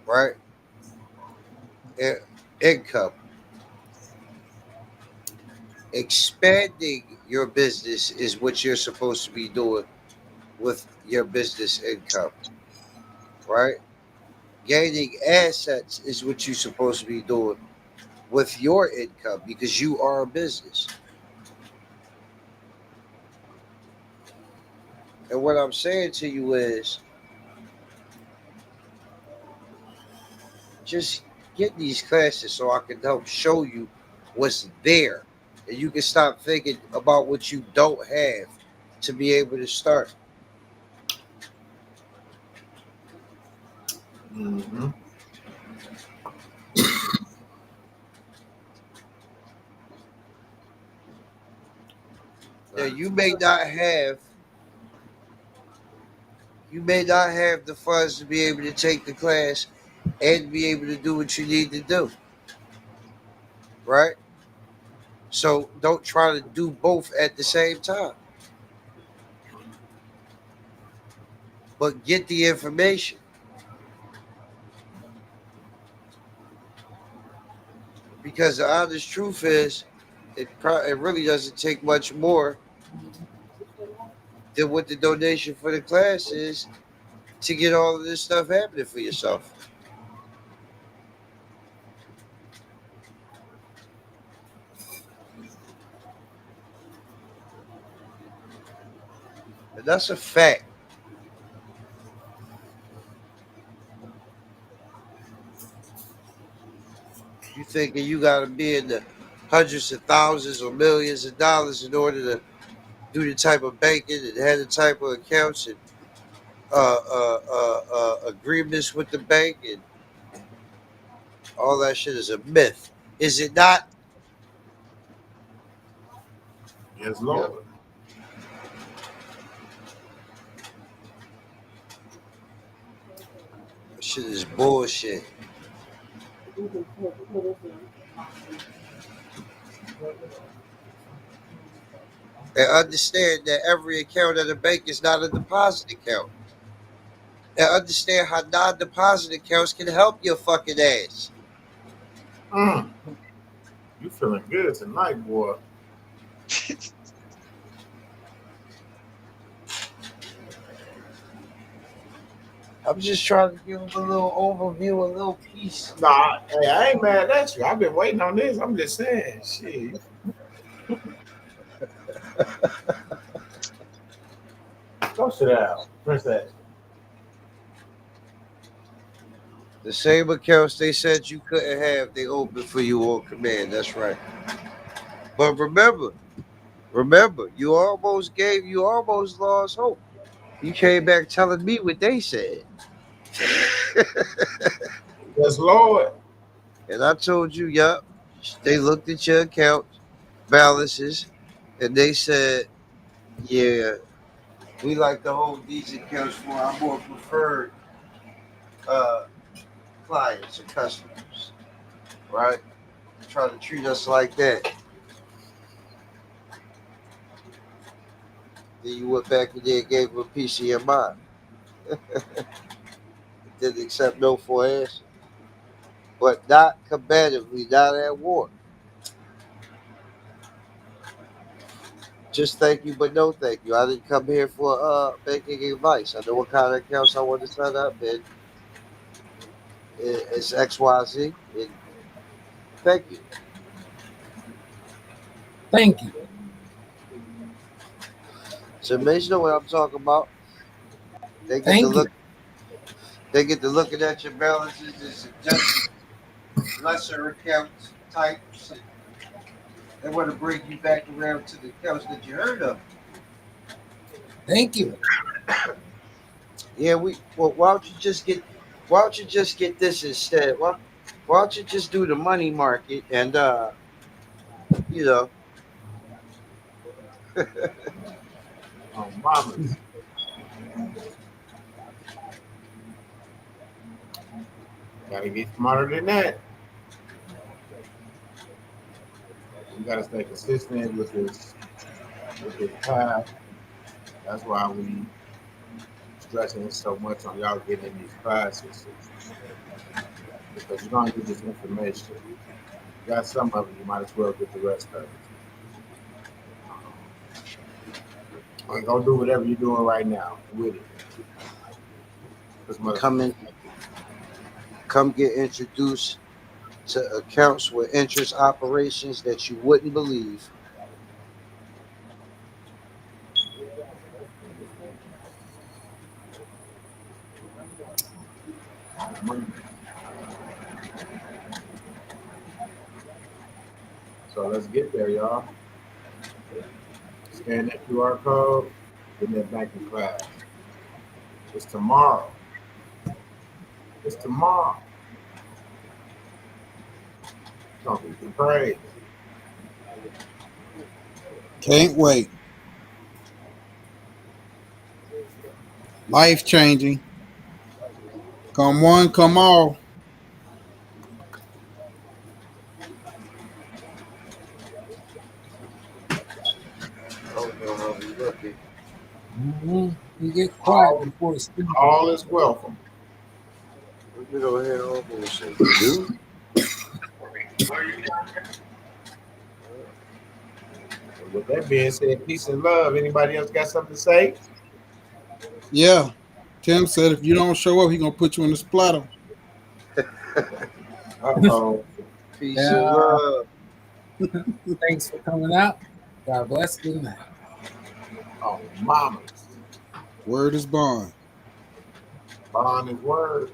S3: right? Income. Expanding your business is what you're supposed to be doing with your business income, right? Gaining assets is what you're supposed to be doing with your income because you are a business. And what I'm saying to you is just get these classes so I can help show you what's there. And you can stop thinking about what you don't have to be able to start.
S1: Mm-hmm.
S3: Now you may not have the funds to be able to take the class and be able to do what you need to do. Right? So don't try to do both at the same time. But get the information. Because the honest truth is it really doesn't take much more than what the donation for the class is to get all of this stuff happening for yourself. And that's a fact. You thinking you got to be in the hundreds of thousands or millions of dollars in order to do the type of banking and have the type of accounts and agreements with the bank and all that shit is a myth. Is it not?
S1: Yes,
S5: Yeah.
S1: Lord.
S3: That shit is bullshit. And understand that every account at a bank is not a deposit account. And understand how non-deposit accounts can help your fucking ass.
S1: Mm. You feeling good tonight, boy?
S3: I'm just trying to give them a little overview, a little piece.
S1: Nah, hey, I ain't mad at you. I've been waiting on this. I'm just saying, shit. Go sit down, princess.
S3: The same accounts they said you couldn't have, they open for you on command. That's right. But remember, you almost lost hope. You came back telling me what they said.
S1: Yes, Lord.
S3: And I told you, yup, they looked at your account balances and they said, yeah, we like to hold these accounts for our more preferred uh, clients and customers, right? Try to treat us like that. Then you went back and then gave them a piece of your mind. Didn't accept no for an answer. But not combatively, not at war. Just thank you, but no thank you. I didn't come here for banking advice. I know what kind of accounts I want to set up, and it's XYZ. And thank you.
S4: Thank you.
S3: So amazing know what I'm talking about. They get to
S4: Thank you.
S3: look. They get to looking at your balances and suggesting lesser account types. And they want to bring you back around to the accounts that you heard of.
S4: Thank you.
S3: Yeah, well, why don't you just get this instead? Why don't you just do the money market and you know,
S1: Oh, mamas. Gotta get smarter than that. You gotta stay consistent with this path. That's why we stressing so much on y'all getting in these classes because you're gonna get this information. You got some of it, you might as well get the rest of it. And go do whatever you're doing right now with it. This
S3: come in,
S1: motherfucker.
S3: come get introduced to accounts with interest operations that you wouldn't believe.
S1: So let's get there, y'all. Scan that QR code, get that back in class. It's tomorrow. It's tomorrow. Don't be afraid.
S2: Can't wait. Life changing. Come one, come all.
S3: I don't know how we looking.
S4: You get quiet before it's done.
S1: All is welcome.
S3: Let me go ahead over and say, dude.
S1: And with that being said, peace and love. Anybody else got something to say?
S2: Yeah. Tim said if you don't show up, he's gonna put you in the splatter.
S1: Uh-oh.
S3: Peace and love.
S4: Thanks for coming out. God bless. Good night.
S1: Oh, mamas.
S2: Word is bond.
S1: Bond is word.